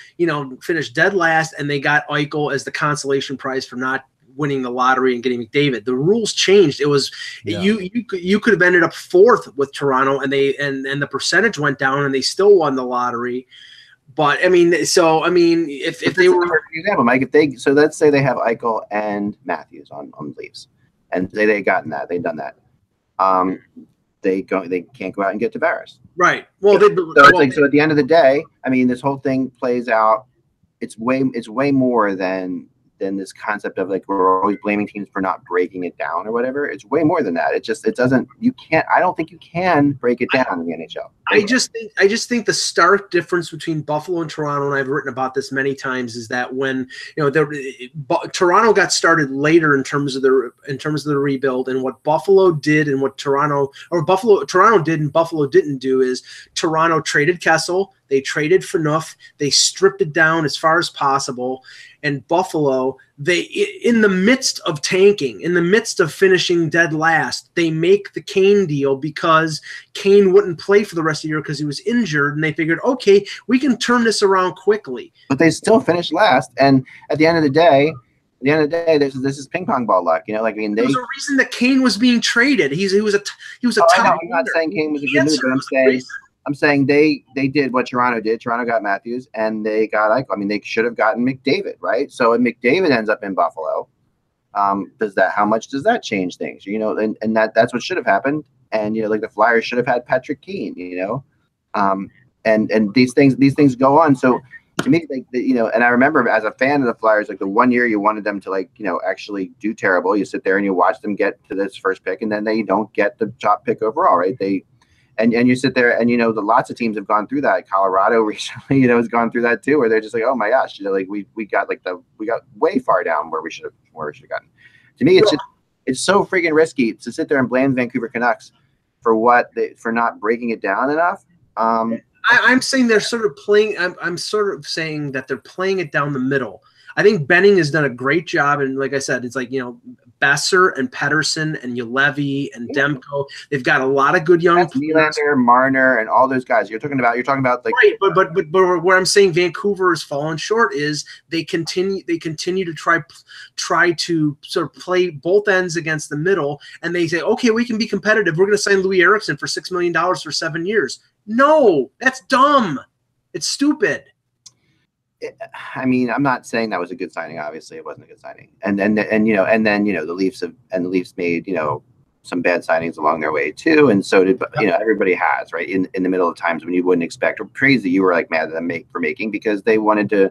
finished dead last, and they got Eichel as the consolation prize for not winning the lottery and getting McDavid. The rules changed. It was you could have ended up 4th with Toronto, and the percentage went down, and they still won the lottery. But if they were, for example, Mike, let's say they have Eichel and Matthews on the Leafs, and they'd done that. They can't go out and get Tavares. Right. Well, so at the end of the day, this whole thing plays out. It's way more than this concept of we're always blaming teams for not breaking it down or whatever. It's way more than that. I don't think you can break it down in the NHL. I just think the stark difference between Buffalo and Toronto, and I've written about this many times, is that when Toronto got started later in terms of the rebuild, and what Buffalo did and what Toronto did and Buffalo didn't do is Toronto traded Kessel. They traded Phaneuf. They stripped it down as far as possible. And Buffalo, in the midst of tanking, in the midst of finishing dead last, they make the Kane deal because Kane wouldn't play for the rest of the year because he was injured, and they figured, okay, we can turn this around quickly. But they still finished last, and at the end of the day, this is ping pong ball luck. There was a reason that Kane was being traded. He was a top. I'm not saying Kane was a good move, but I'm saying they did what Toronto did. Toronto got Matthews, and they got Eichel. I mean, they should have gotten McDavid, right? So if McDavid ends up in Buffalo, how much does that change things? And that's what should have happened. And the Flyers should have had Patrick Kane. And these things go on. So to me, and I remember as a fan of the Flyers, the 1 year you wanted them to actually do terrible. You sit there and you watch them get to this first pick, and then they don't get the top pick overall, right? And you sit there and lots of teams have gone through that. Colorado recently, has gone through that too, where they're just like, oh my gosh, we got way far down where we should have gotten. To me, it's so freaking risky to sit there and blame the Vancouver Canucks for not breaking it down enough. I'm saying they're sort of playing. I'm sort of saying that they're playing it down the middle. I think Benning has done a great job, and like I said, it's Besser and Pettersson and Ulevi and Demko. They've got a lot of good young players. Nylander, Marner, and all those guys. You're talking about right, but where I'm saying Vancouver has fallen short is they continue to try to sort of play both ends against the middle, and they say, okay, we can be competitive. We're going to sign Louis Eriksson for $6 million for 7 years. No, that's dumb. It's stupid. I mean, I'm not saying that was a good signing. Obviously, it wasn't a good signing. And then the Leafs made some bad signings along their way too, and so did everybody has, right, in the middle of times when you wouldn't expect, or praise that you were mad at them for making because they wanted to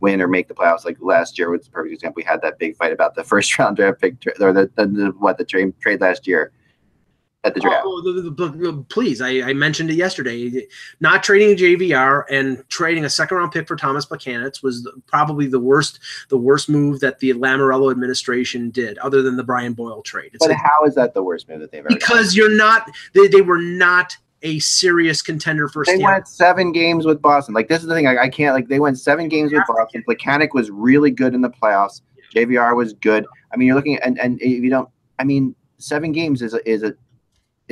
win or make the playoffs. Like last year was the perfect example. We had that big fight about the first round draft pick or the trade last year. At the draft. Please, I mentioned it yesterday. Not trading JVR and trading a second-round pick for Thomas Plekanec was probably the worst move that the Lamoriello administration did, other than the Brian Boyle trade. But how is that the worst move that they've ever done? Because you're not. They were not a serious contender for. They went 7 games with Boston. This is the thing. I can't. They went 7 games with Boston. Plekanec was really good in the playoffs. JVR was good. I mean, you're looking at, and if you don't. I mean, 7 games is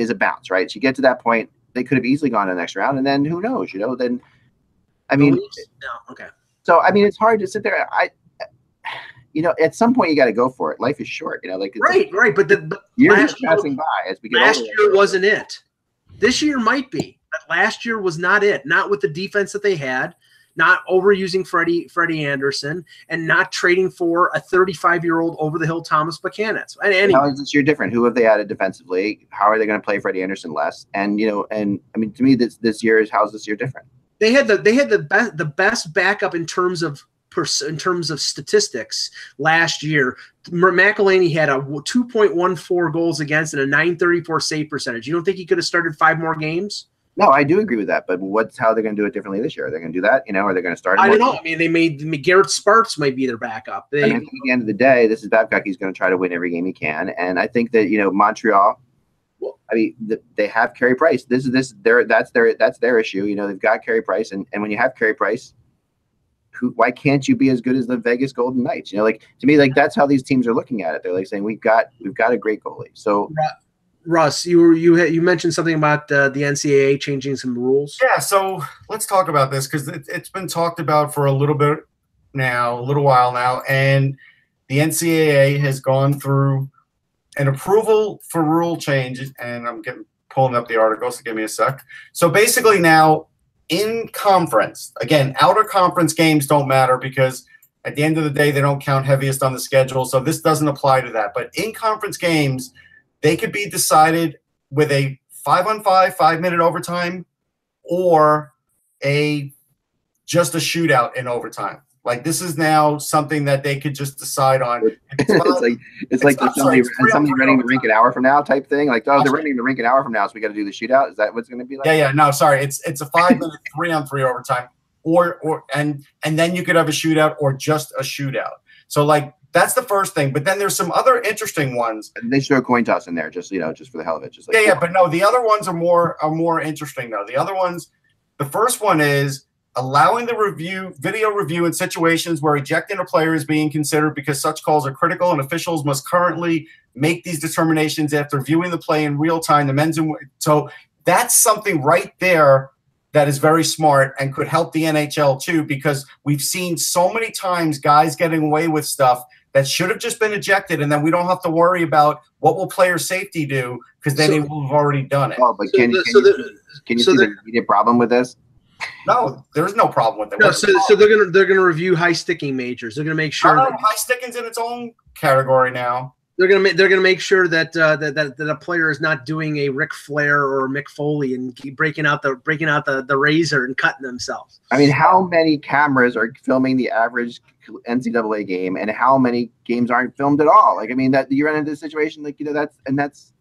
a bounce, right? So you get to that point, they could have easily gone to the next round, and then who knows, then, I mean, no, okay. So, I mean, it's hard to sit there. At some point you got to go for it. Life is short, right. But years passing by as we get older. Last year wasn't it. This year might be, but last year was not it. Not with the defense that they had. Not overusing Freddie Anderson, and not trading for a 35-year-old over-the-hill Thomas Plekanec. How is this year different? Who have they added defensively? How are they going to play Freddie Anderson less? And and I mean, to me, this year is how's this year different? They had the best backup in terms of statistics last year. McElhinney had a 2.14 goals against and a 934 save percentage. You don't think he could have started 5 more games? No, I do agree with that, but how they're going to do it differently this year? Are they going to do that? Are they going to start? I don't know. I mean, they made Garrett Sparks might be their backup. I think at the end of the day, this is Babcock. He's going to try to win every game he can, and I think that Montreal. Well, I mean, they have Carey Price. That's their issue. They've got Carey Price, and when you have Carey Price, why can't you be as good as the Vegas Golden Knights? To me, that's how these teams are looking at it. They're saying we've got a great goalie. So. Russ, you mentioned something about the NCAA changing some rules. Yeah, so let's talk about this because it's been talked about for a little while now, and the NCAA has gone through an approval for rule changes, and I'm pulling up the article, so give me a sec. So basically now in conference, again, outer conference games don't matter because at the end of the day they don't count heaviest on the schedule, so this doesn't apply to that. But in conference games, they could be decided with a 5-on-5, 5-minute overtime, or just a shootout in overtime. This is now something that they could just decide on. It's like somebody renting the rink an hour from now type thing. They're renting the rink an hour from now, so we got to do the shootout. Is that what's going to be like? Yeah. No, sorry. It's a 5-minute 3-on-3 overtime, and then you could have a shootout or just a shootout. So that's the first thing, but then there's some other interesting ones. And they throw a coin toss in there, just for the hell of it. But no, the other ones are more interesting though. The other ones, The first one is allowing the video review in situations where ejecting a player is being considered because such calls are critical and officials must currently make these determinations after viewing the play in real time. So that's something right there that is very smart and could help the NHL too, because we've seen so many times guys getting away with stuff that should have just been ejected, and then we don't have to worry about what will player safety do because then they will have already done it. Oh, but can you see the immediate problem with this? No, there's no problem with it. No, so they're gonna review high sticking majors. They're gonna make sure high sticking's in its own category now. They're gonna make sure that that a player is not doing a Ric Flair or Mick Foley and keep breaking out the razor and cutting themselves. I mean, how many cameras are filming the average NCAA game, and how many games aren't filmed at all? Like, I mean, that you run into this situation, like, you know, that's.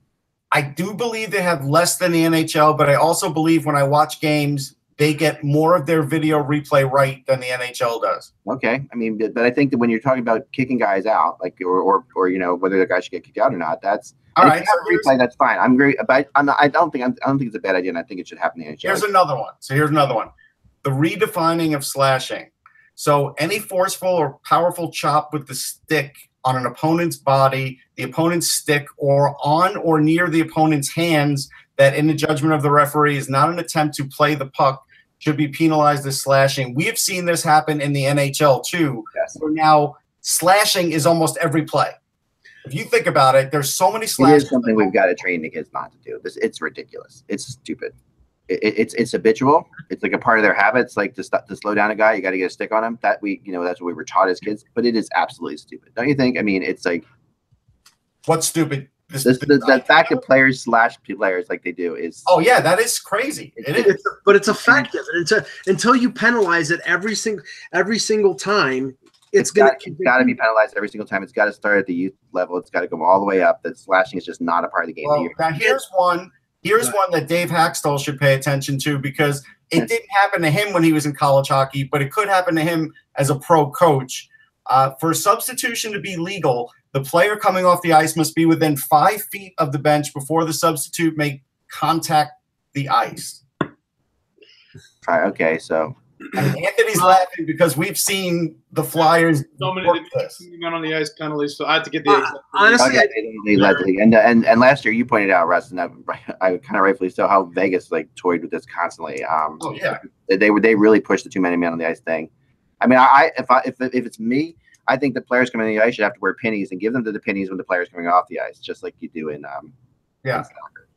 I do believe they have less than the NHL, but I also believe when I watch games, they get more of their video replay right than the NHL does. Okay, I mean, but I think that when you're talking about kicking guys out, like, or you know, whether the guy should get kicked out or not, that's all right. So replay, that's fine. I'm great, but I don't think it's a bad idea, and I think it should happen in the NHL. Here's another one. The redefining of slashing. So any forceful or powerful chop with the stick on an opponent's body, the opponent's stick, or on or near the opponent's hands that, in the judgment of the referee, is not an attempt to play the puck should be penalized as slashing. We have seen this happen in the NHL too, where now slashing is almost every play. If you think about it, there's so many slashes. It is something we've got to train the kids not to do. It's ridiculous. It's stupid. It's habitual. It's like a part of their habits. Like to slow down a guy, you got to get a stick on him. That's what we were taught as kids. But it is absolutely stupid, don't you think? I mean, it's like, what's stupid? The fact that players slash players like they do is. Oh yeah, that is crazy. But it's effective. Until you penalize it every single time. It's got to be penalized every single time. It's got to start at the youth level. It's got to go all the way up. That slashing is just not a part of the game. Well, now here's one that Dave Haxtell should pay attention to, because it didn't happen to him when he was in college hockey, but it could happen to him as a pro coach. For substitution to be legal, the player coming off the ice must be within 5 feet of the bench before the substitute may contact the ice. All right, okay, so. And Anthony's laughing because we've seen the Flyers. So many men on the ice penalties, so I had to get the exact. Honestly, and last year you pointed out, Russ, and I kind of rightfully so, how Vegas toyed with this constantly. Oh yeah, they really pushed the too many men on the ice thing. I mean, if it's me, I think the players coming on the ice should have to wear pennies and give them to the pennies when the players coming off the ice, just like you do in in soccer.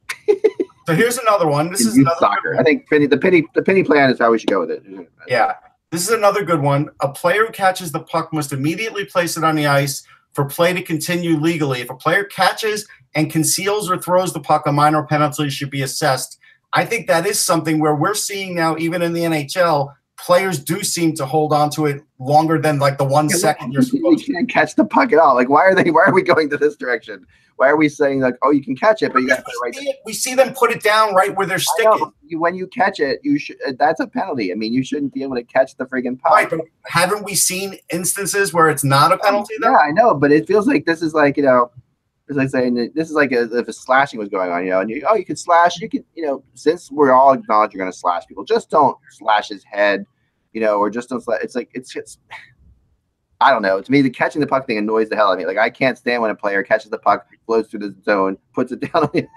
So here's another one. This is another soccer. I think the penny plan is how we should go with it. Yeah. This is another good one. A player who catches the puck must immediately place it on the ice for play to continue legally. If a player catches and conceals or throws the puck, a minor penalty should be assessed. I think that is something where we're seeing now, even in the NHL, players do seem to hold on to it longer than like the 1 second you're supposed to. You can't catch the puck at all. Like, why are we going to this direction? Why are we saying like, oh, you can catch it, but you got to put it right there? We see them put it down right where they're sticking. When you catch it, you should. That's a penalty. I mean, you shouldn't be able to catch the friggin' puck. Right, but haven't we seen instances where it's not a penalty? Yeah, I know, but it feels like this is like, it's like saying that this is like if a slashing was going on, and you can slash. You can, since we're all acknowledge you're going to slash people, just don't slash his head, or just don't slash. It's like it's. I don't know. To me, the catching the puck thing annoys the hell out of me. Like, I can't stand when a player catches the puck, flows through the zone, puts it down on the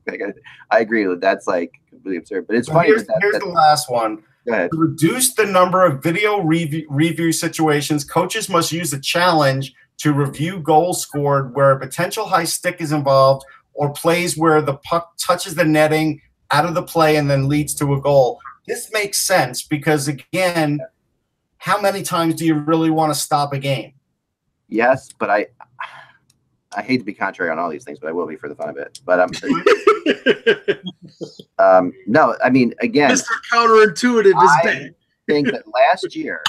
ice. I agree with that. That's like completely absurd. But it's funny. Here's the last one. Go ahead. To reduce the number of video review situations, coaches must use a challenge to review goals scored where a potential high stick is involved, or plays where the puck touches the netting out of the play and then leads to a goal. This makes sense because, again, how many times do you really want to stop a game? Yes, but I hate to be contrary on all these things, but I will be for the fun of it. But no, I mean, again, Mr. Counterintuitive is bad. I think that last year,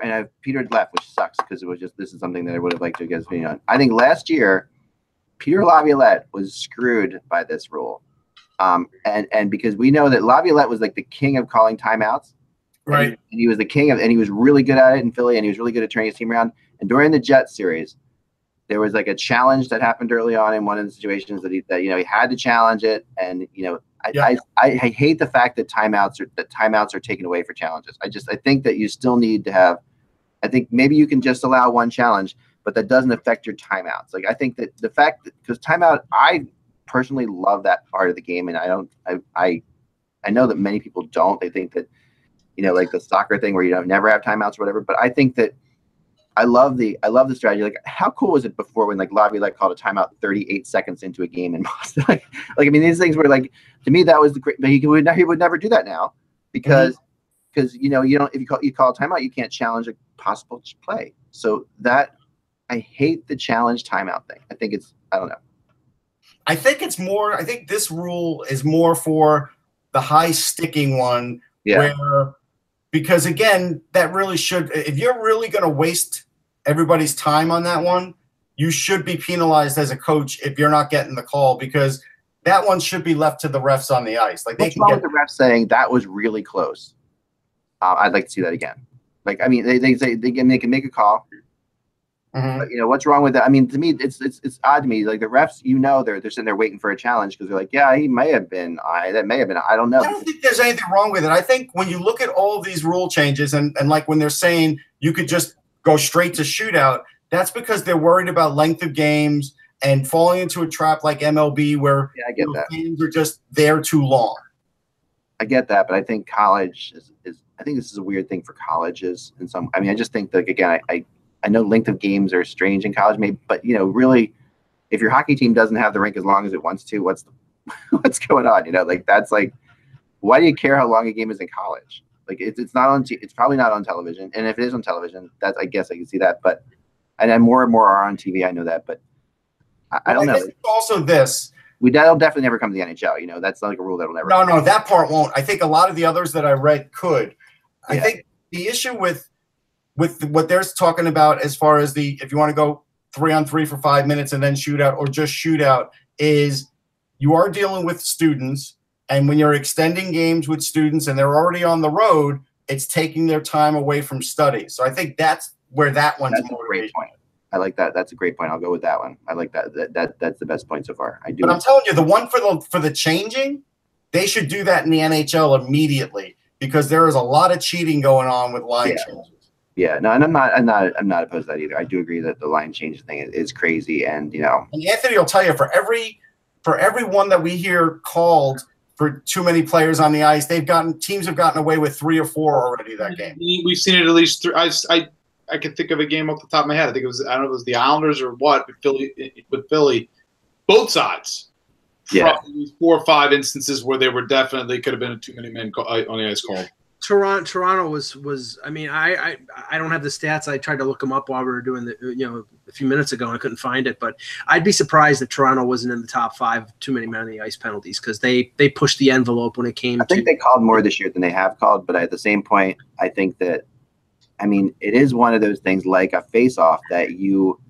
and Peter left, which sucks because this is something that I would have liked to get his opinion on. I think last year, Peter Laviolette was screwed by this rule, and because we know that Laviolette was like the king of calling timeouts. Right. And he was the king and he was really good at it in Philly, and he was really good at turning his team around. And during the Jets series, there was like a challenge that happened early on in one of the situations that he had to challenge it. And, I hate the fact that timeouts are taken away for challenges. I think that you still need to have. I think maybe you can just allow one challenge, but that doesn't affect your timeouts. Like I think that the fact that because timeout, I personally love that part of the game, and I know that many people don't. They think that like the soccer thing where you don't never have timeouts or whatever. But I think that I love the strategy. Like how cool was it before when like Laviolette called a timeout 38 seconds into a game in Boston? like I mean these things were like to me that was the great. But he would never do that now because you don't if you call a timeout you can't challenge a possible play. So that I hate the challenge timeout thing. I think I don't know. I think it's more. I think this rule is more for the high sticking one where. Because again, that really should. If you're really going to waste everybody's time on that one, you should be penalized as a coach if you're not getting the call because that one should be left to the refs on the ice. Like what's wrong with the refs saying that was really close? I'd like to see that again. Like I mean, they say they can make a call. But, what's wrong with that? I mean, to me, it's odd to me. Like the refs, they're sitting there waiting for a challenge because they're like, yeah, he may have been. That may have been. I don't know. I don't think there's anything wrong with it. I think when you look at all of these rule changes and like when they're saying you could just go straight to shootout, that's because they're worried about length of games and falling into a trap like MLB where I get that. games are just there too long. I get that, but I think college is. I think this is a weird thing for colleges. I just think that again, I know length of games are strange in college, maybe, but really, if your hockey team doesn't have the rink as long as it wants to, what's going on? Like that's like, why do you care how long a game is in college? Like it's not on. It's probably not on television, and if it is on television, that's I guess I can see that. But and more and more are on TV. I know that, but I don't know. It's also this. That'll definitely never come to the NHL. That's like a rule that'll never. No, that part won't. I think a lot of the others that I read could. I think the issue with what they're talking about as far as if you want to go 3-on-3 for 5 minutes and then shootout or just shootout is you are dealing with students. And when you're extending games with students and they're already on the road, it's taking their time away from study. So I think that's where that one's a great point. I like that. That's a great point. I'll go with that one. I like that. That's the best point so far. I do. But I'm telling you, the one for the changing, they should do that in the NHL immediately because there is a lot of cheating going on with line changes. Yeah, no, and I'm not opposed to that either. I do agree that the line change thing is crazy, and And Anthony will tell you for every one that we hear called for too many players on the ice, teams have gotten away with 3 or 4 already that game. We've seen it at least 3. I could think of a game off the top of my head. I think it was the Islanders or what, with Philly, both sides. Yeah, 4 or 5 instances where there could have been too many men on the ice called. Toronto was. I mean, I don't have the stats. I tried to look them up while we were doing a few minutes ago, and I couldn't find it. But I'd be surprised if Toronto wasn't in the top 5 too many men on the ice penalties because they pushed the envelope when it came. I think they called more this year than they have called, but at the same point, I think that. I mean, it is one of those things like a face-off that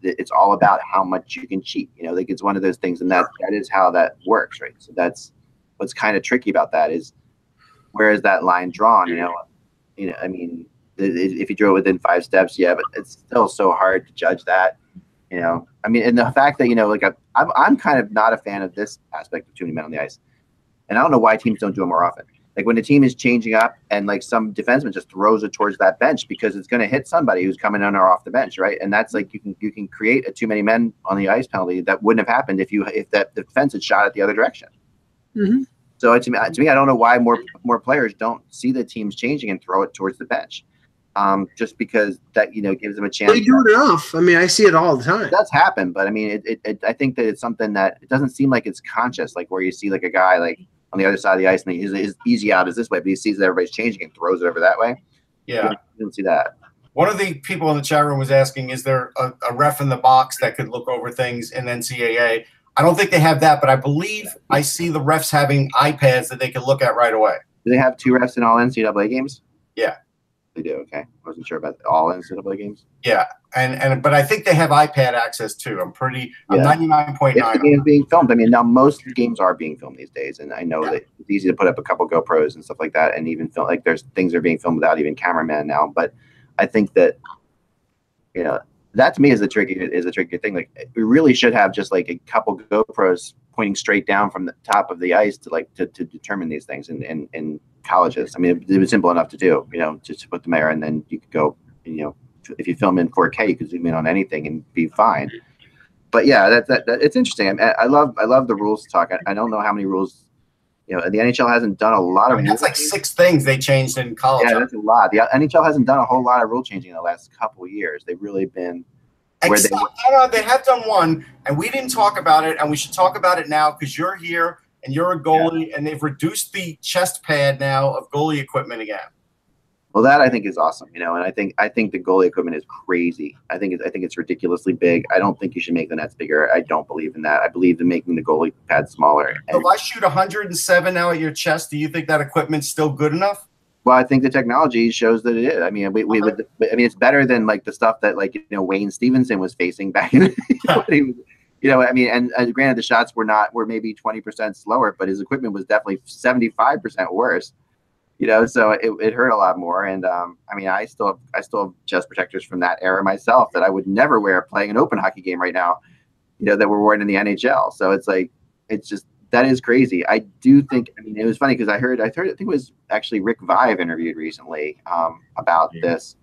it's all about how much you can cheat. Like it's one of those things, and that is how that works, right? So that's what's kind of tricky about that is. Where is that line drawn? I mean, if you draw it within 5 steps, yeah, but it's still so hard to judge that. I mean, and the fact that like I'm kind of not a fan of this aspect of too many men on the ice, and I don't know why teams don't do it more often. Like when the team is changing up and like some defenseman just throws it towards that bench because it's going to hit somebody who's coming on or off the bench, right? And that's like you can create a too many men on the ice penalty that wouldn't have happened if that defense had shot it the other direction. Mm-hmm. So to me, I don't know why more players don't see the teams changing and throw it towards the bench, just because that gives them a chance. They do it enough. I mean, I see it all the time. It does happen, but I mean, I think that it's something that it doesn't seem like it's conscious. Like where you see like a guy like on the other side of the ice and his easy out is this way, but he sees that everybody's changing and throws it over that way. Yeah, you don't see that. One of the people in the chat room was asking, is there a ref in the box that could look over things in NCAA? I don't think they have that, but I believe I see the refs having iPads that they can look at right away. Do they have 2 refs in all NCAA games? Yeah. They do, okay. I wasn't sure about all NCAA games. Yeah, but I think they have iPad access too. I'm 99.9. If the game's being filmed. I mean, now most games are being filmed these days, and I know that it's easy to put up a couple GoPros and stuff like that, and even film. Like there's things that are being filmed without even cameraman now. But I think that that to me is the tricky thing. Like we really should have just like a couple GoPros pointing straight down from the top of the ice to determine these things in colleges. I mean, it was simple enough to do, just to put them there, and then you could go, if you film in 4K, you could zoom in on anything and be fine. But yeah, that it's interesting. I love the rules talk. I don't know how many rules. The NHL hasn't done a lot of. That's like 6 things they changed in college. Yeah, that's a lot. The NHL hasn't done a whole lot of rule changing in the last couple of years. They've really been. They have done one, and we didn't talk about it, and we should talk about it now because you're here and you're a goalie, and they've reduced the chest pad now of goalie equipment again. Well, that I think is awesome, and I think the goalie equipment is crazy. I think it's ridiculously big. I don't think you should make the nets bigger. I don't believe in that. I believe in making the goalie pad smaller. So if I shoot 107 now at your chest, do you think that equipment's still good enough? Well, I think the technology shows that it is. I mean, it's better than like the stuff that Wayne Stevenson was facing back in. And granted, the shots were maybe 20% slower, but his equipment was definitely 75% worse. So it hurt a lot more. And I still have chest protectors from that era myself that I would never wear playing an open hockey game right now, that we're wearing in the NHL. So that is crazy. I do think, it was funny because I think it was actually Rick Vive interviewed recently about this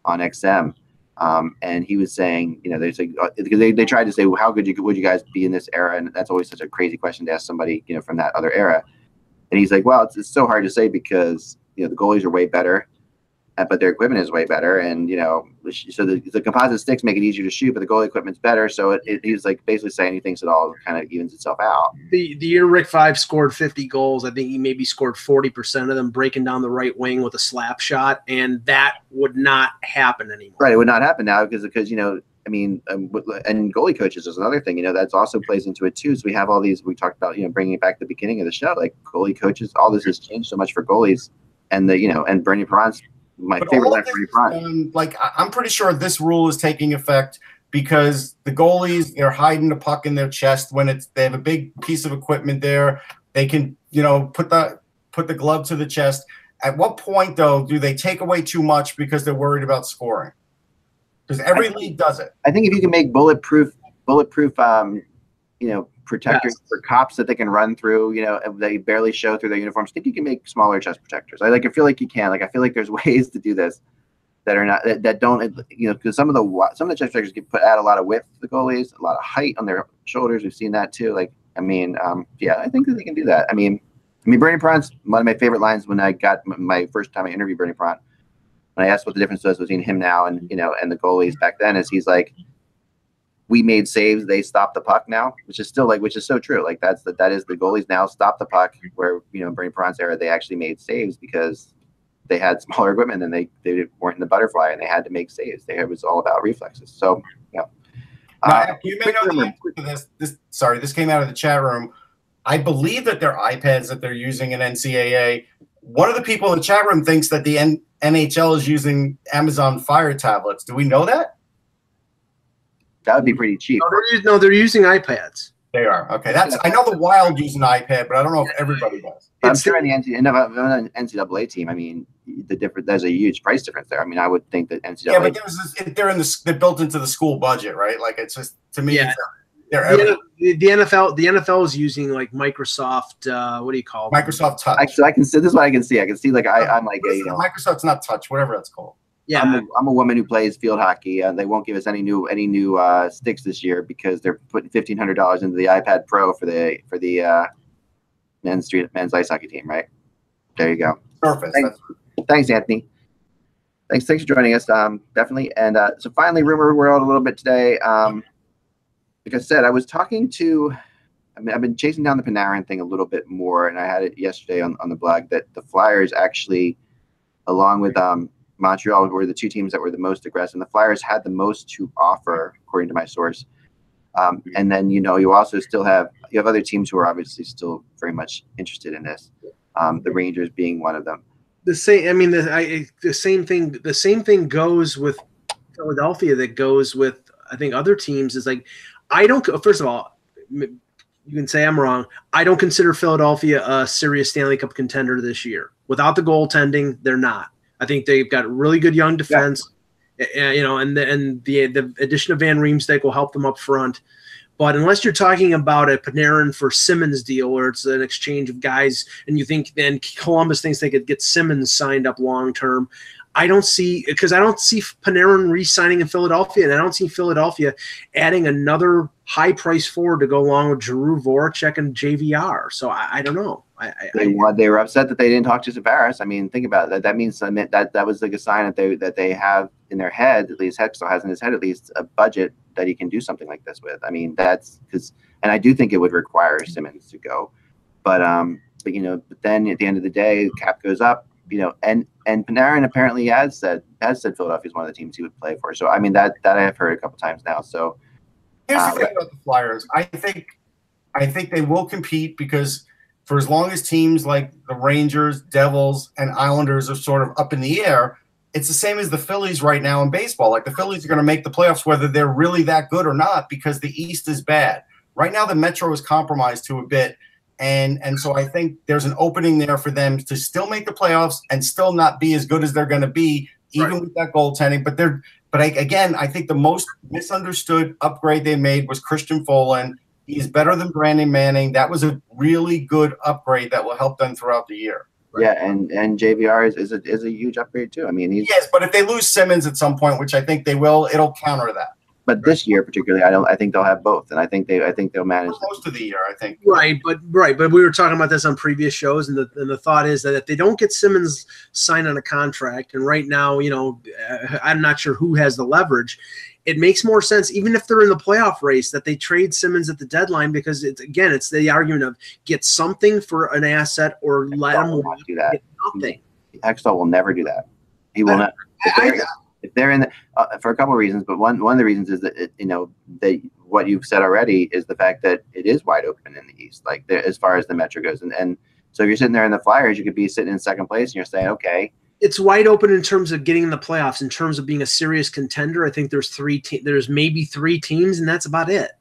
on XM. And he was saying, they tried to say, well, how good would you guys be in this era? And that's always such a crazy question to ask somebody, from that other era. And he's like, well, it's so hard to say because, the goalies are way better, but their equipment is way better. And, so the composite sticks make it easier to shoot, but the goalie equipment's better. So he's like basically saying he thinks it all kind of evens itself out. The year Rick Vive scored 50 goals, I think he maybe scored 40% of them breaking down the right wing with a slap shot. And that would not happen anymore. Right. It would not happen now because and goalie coaches is another thing, that's also plays into it too. So we have all these, we talked about, bringing it back to the beginning of the show, like goalie coaches, all this has changed so much for goalies, and and Bernie Perron's my favorite line, Bernie Perron. Like, I'm pretty sure this rule is taking effect because the goalies, they're hiding the puck in their chest when they have a big piece of equipment there. They can, put the glove to the chest. At what point though, do they take away too much because they're worried about scoring? Because every league does it. I think if you can make bulletproof, protectors for cops that they can run through, if they barely show through their uniforms, I think you can make smaller chest protectors. I feel like you can. I feel like there's ways to do this that are not that don't, because some of the chest protectors can add a lot of width to the goalies, a lot of height on their shoulders. We've seen that too. I think that they can do that. Bernie Perron's one of my favorite lines when I got my first time I interviewed Bernie Perron. When I asked what the difference was between him now and and the goalies back then, is he's like, we made saves, they stopped the puck now, which is so true. Like that is the goalies now stop the puck, where Bernie Perron's era they actually made saves because they had smaller equipment and they weren't in the butterfly and they had to make saves. It was all about reflexes. So you may know the answer to this. This came out of the chat room. I believe that they're iPads that they're using in NCAA. One of the people in the chat room thinks that the NHL is using Amazon Fire tablets. Do we know that? That would be pretty cheap. No, they're using iPads. They are. Okay. I know the Wild use an iPad, but I don't know if everybody does. I'm sure in the NCAA team, there's a huge price difference there. I would think that NCAA. Yeah, but they're built into the school budget, right? Like it's just, to me, the NFL is using like Microsoft. What do you call it? Microsoft Touch. Actually, I can see. This is what I can see. I can see I'm like Microsoft's not Touch, whatever it's called. Yeah, I'm a woman who plays field hockey, and they won't give us any new sticks this year because they're putting $1,500 into the iPad Pro for the men's ice hockey team. Right there, you go. Perfect. Thanks, Anthony. Thanks for joining us. Definitely. And so finally, rumor world a little bit today. Like I said, I was talking to. I've been chasing down the Panarin thing a little bit more, and I had it yesterday on the blog that the Flyers actually, along with Montreal, were the two teams that were the most aggressive. And the Flyers had the most to offer, according to my source. And then you also still have other teams who are obviously still very much interested in this. The Rangers being one of them. The same thing goes with Philadelphia. That goes with I think other teams. Is like First of all, you can say I'm wrong. I don't consider Philadelphia a serious Stanley Cup contender this year. Without the goaltending, they're not. I think they've got really good young defense. And the addition of Van Riemsdyk will help them up front. But unless you're talking about a Panarin for Simmons deal, or it's an exchange of guys, and you think then Columbus thinks they could get Simmons signed up long term, I don't see Panarin re-signing in Philadelphia, and I don't see Philadelphia adding another high-priced forward to go along with Giroux, Voracek, and JVR. So I don't know. They were upset that they didn't talk to Tavares. I mean, think about that. That means that was like a sign that they have in their head, at least Hextall has in his head, at least a budget that he can do something like this with. I mean, that's because, and I do think it would require Simmons to go, but then at the end of the day, the cap goes up, and Panarin apparently has said Philadelphia is one of the teams he would play for. So I mean that I have heard a couple times now. So here's the thing about the Flyers. I think they will compete because for as long as teams like the Rangers, Devils, and Islanders are sort of up in the air, it's the same as the Phillies right now in baseball. Like the Phillies are going to make the playoffs whether they're really that good or not because the East is bad. Right now the Metro is compromised to a bit, and so I think there's an opening there for them to still make the playoffs and still not be as good as they're going to be, even with that goaltending. But I think the most misunderstood upgrade they made was Christian Folin. He's better than Brandon Manning. That was a really good upgrade that will help them throughout the year. Right? Yeah, and JVR is a huge upgrade too. I mean, yes, but if they lose Simmons at some point, which I think they will, it'll counter that. But this year, particularly, I think they'll have both, and I think they'll manage most of the year. I think but we were talking about this on previous shows, and the thought is that if they don't get Simmons signed on a contract, and right now, I'm not sure who has the leverage. It makes more sense, even if they're in the playoff race, that they trade Simmons at the deadline because it's the argument of get something for an asset or let him do that. Get nothing. Hextall will never do that. He will not. If they're in for a couple of reasons, but one of the reasons is that what you've said already is the fact that it is wide open in the East, like as far as the Metro goes, and so if you're sitting there in the Flyers, you could be sitting in second place, and you're saying, okay. It's wide open in terms of getting in the playoffs. In terms of being a serious contender, I think there's maybe three teams, and that's about it.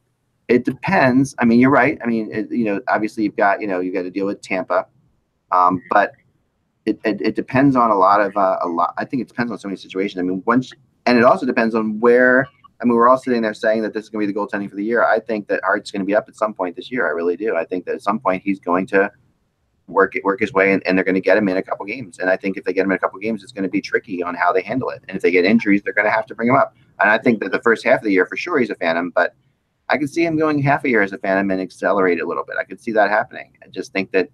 It depends. I mean, you're right. I mean, obviously you've got to deal with Tampa, but it depends on a lot. I think it depends on so many situations. I mean, and it also depends on where. I mean, we're all sitting there saying that this is going to be the goaltending for the year. I think that Hart's going to be up at some point this year. I really do. I think that at some point he's going to work his way, and they're going to get him in a couple games. And I think if they get him in a couple games, it's going to be tricky on how they handle it. And if they get injuries, they're going to have to bring him up. And I think that the first half of the year, for sure, he's a Phantom, but I could see him going half a year as a Phantom and accelerate a little bit. I could see that happening. I just think that,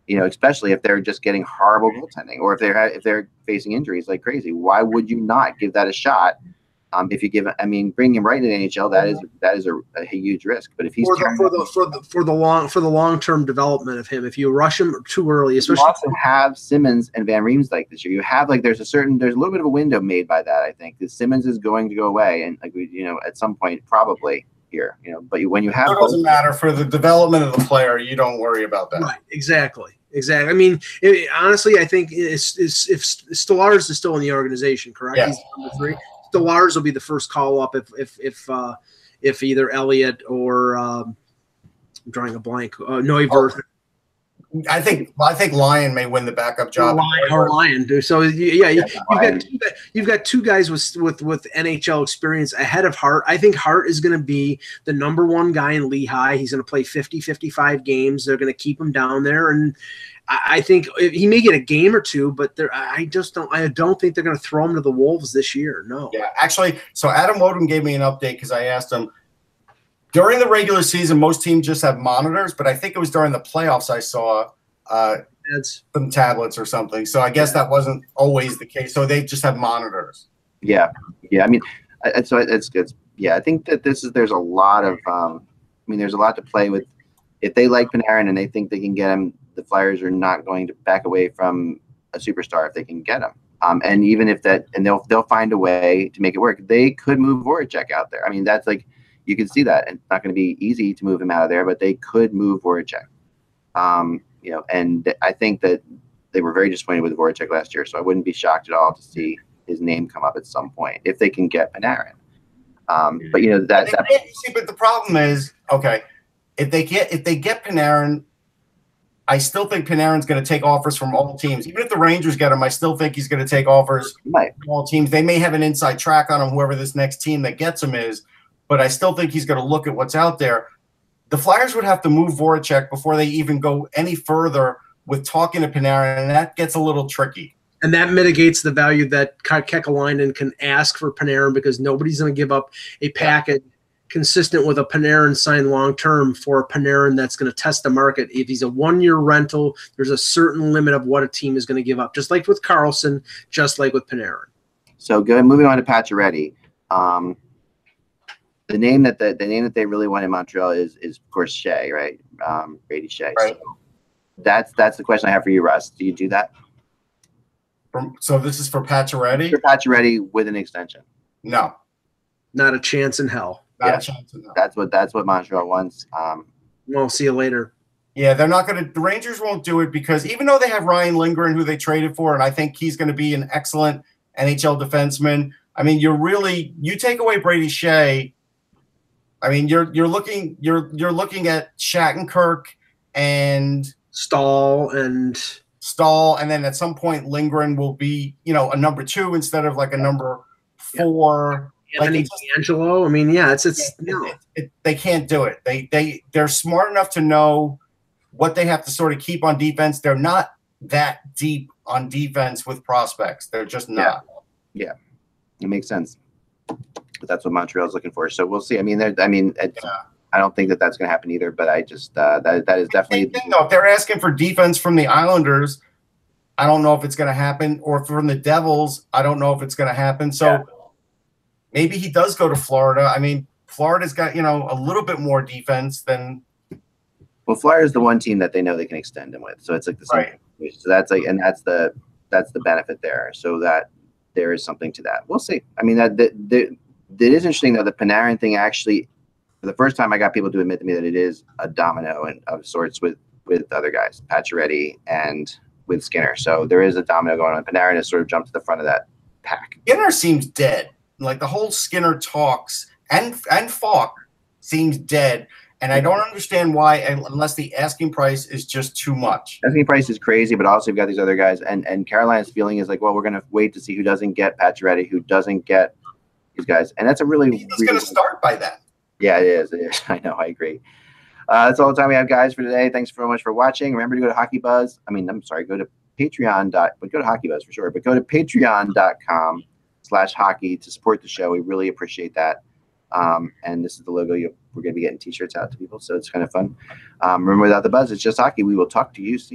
especially if they're just getting horrible goaltending, or if they're facing injuries like crazy, why would you not give that a shot? If you bring him right into the NHL, that is a huge risk. But if he's for the long term development of him, if you rush him too early, especially you also have Simmons and Van Riemsdyk this year. You have there's a little bit of a window made by that. I think that Simmons is going to go away, and at some point probably here. But when you have it doesn't matter for the development of the player. You don't worry about that. Right? Exactly. I mean, honestly, I think if Stolarz is still in the organization, correct? Yes. He's number 3. Stolarz will be the first call up if either Elliott or I'm drawing a blank. Neuwirth. I think Lyon may win the backup job. Lyon do. So you've got two guys with NHL experience ahead of Hart. I think Hart is going to be the number 1 guy in Lehigh. He's going to play 50-55 games. They're going to keep him down there, and I think he may get a game or two, but I don't think they're going to throw him to the Wolves this year. No. Yeah, actually, so Adam Woden gave me an update because I asked him during the regular season, most teams just have monitors, but I think it was during the playoffs I saw some tablets or something. So I guess that wasn't always the case. So they just have monitors. Yeah. I mean, so it's good. Yeah, I think that there's a lot of there's a lot to play with. If they like Panarin and they think they can get him, the Flyers are not going to back away from a superstar if they can get him. And even if that, and they'll find a way to make it work. They could move Voracek out there. I mean, that's like, you can see that. It's not going to be easy to move him out of there, but they could move Voracek. And I think that they were very disappointed with Voracek last year, so I wouldn't be shocked at all to see his name come up at some point if they can get Panarin. But but the problem is, okay, if they get Panarin, I still think Panarin's going to take offers from all teams. Even if the Rangers get him, I still think he's going to take offers from all teams. They may have an inside track on him, whoever this next team that gets him is, but I still think he's going to look at what's out there. The Flyers would have to move Voracek before they even go any further with talking to Panarin, and that gets a little tricky. And that mitigates the value that Kekalainen can ask for Panarin, because nobody's going to give up a package consistent with a Panarin signed long-term for a Panarin that's going to test the market. If he's a one-year rental, there's a certain limit of what a team is going to give up, just like with Karlsson, just like with Panarin. So good. Moving on to Pacioretty. The name that they really want in Montreal is of course Shea, right? Brady Shea. Right. So that's the question I have for you, Russ. Do you do that? So this is for Pacioretty? For Pacioretty with an extension. No. Not a chance in hell. Not a chance in hell. That's what Montreal wants. We'll see you later. Yeah, they're not going to – the Rangers won't do it because even though they have Ryan Lindgren, who they traded for, and I think he's going to be an excellent NHL defenseman, I mean, you take away Brady Shea, I mean, you're looking at Shattenkirk and Stahl, and then at some point Lindgren will be, a number 2 instead of like a number 4. Anthony D'Angelo. I mean, they can't do it. They're smart enough to know what they have to sort of keep on defense. They're not that deep on defense with prospects. They're just not. Yeah, it makes sense. But that's what Montreal's looking for. So we'll see. I mean, I don't think that's going to happen either. But I just that is definitely. Thing, though, if they're asking for defense from the Islanders, I don't know if it's going to happen. Or from the Devils, I don't know if it's going to happen. So maybe he does go to Florida. I mean, Florida's got a little bit more defense than. Well, Florida's the one team that they know they can extend him with. So it's like the same. Right. So that's that's the benefit there. So that there is something to that. We'll see. I mean, it is interesting, though, the Panarin thing actually, for the first time, I got people to admit to me that it is a domino of sorts with other guys, Pacioretty and with Skinner. So there is a domino going on. Panarin has sort of jumped to the front of that pack. Skinner seems dead. Like the whole Skinner talks and Falk seems dead. And I don't understand why, unless the asking price is just too much. Asking price is crazy, but also you've got these other guys. And Carolina's feeling is like, well, we're going to wait to see who doesn't get Pacioretty, who doesn't get these guys. And that's a really – He's going to start by that. Yeah, it is. It is. I know. I agree. That's all the time we have, guys, for today. Thanks very much for watching. Remember to go to HockeyBuzz. Go to Patreon. But go to HockeyBuzz for sure. But go to patreon.com/hockey to support the show. We really appreciate that. And this is the logo. We're going to be getting T-shirts out to people, so it's kind of fun. Remember, without the buzz, it's just hockey. We will talk to you soon.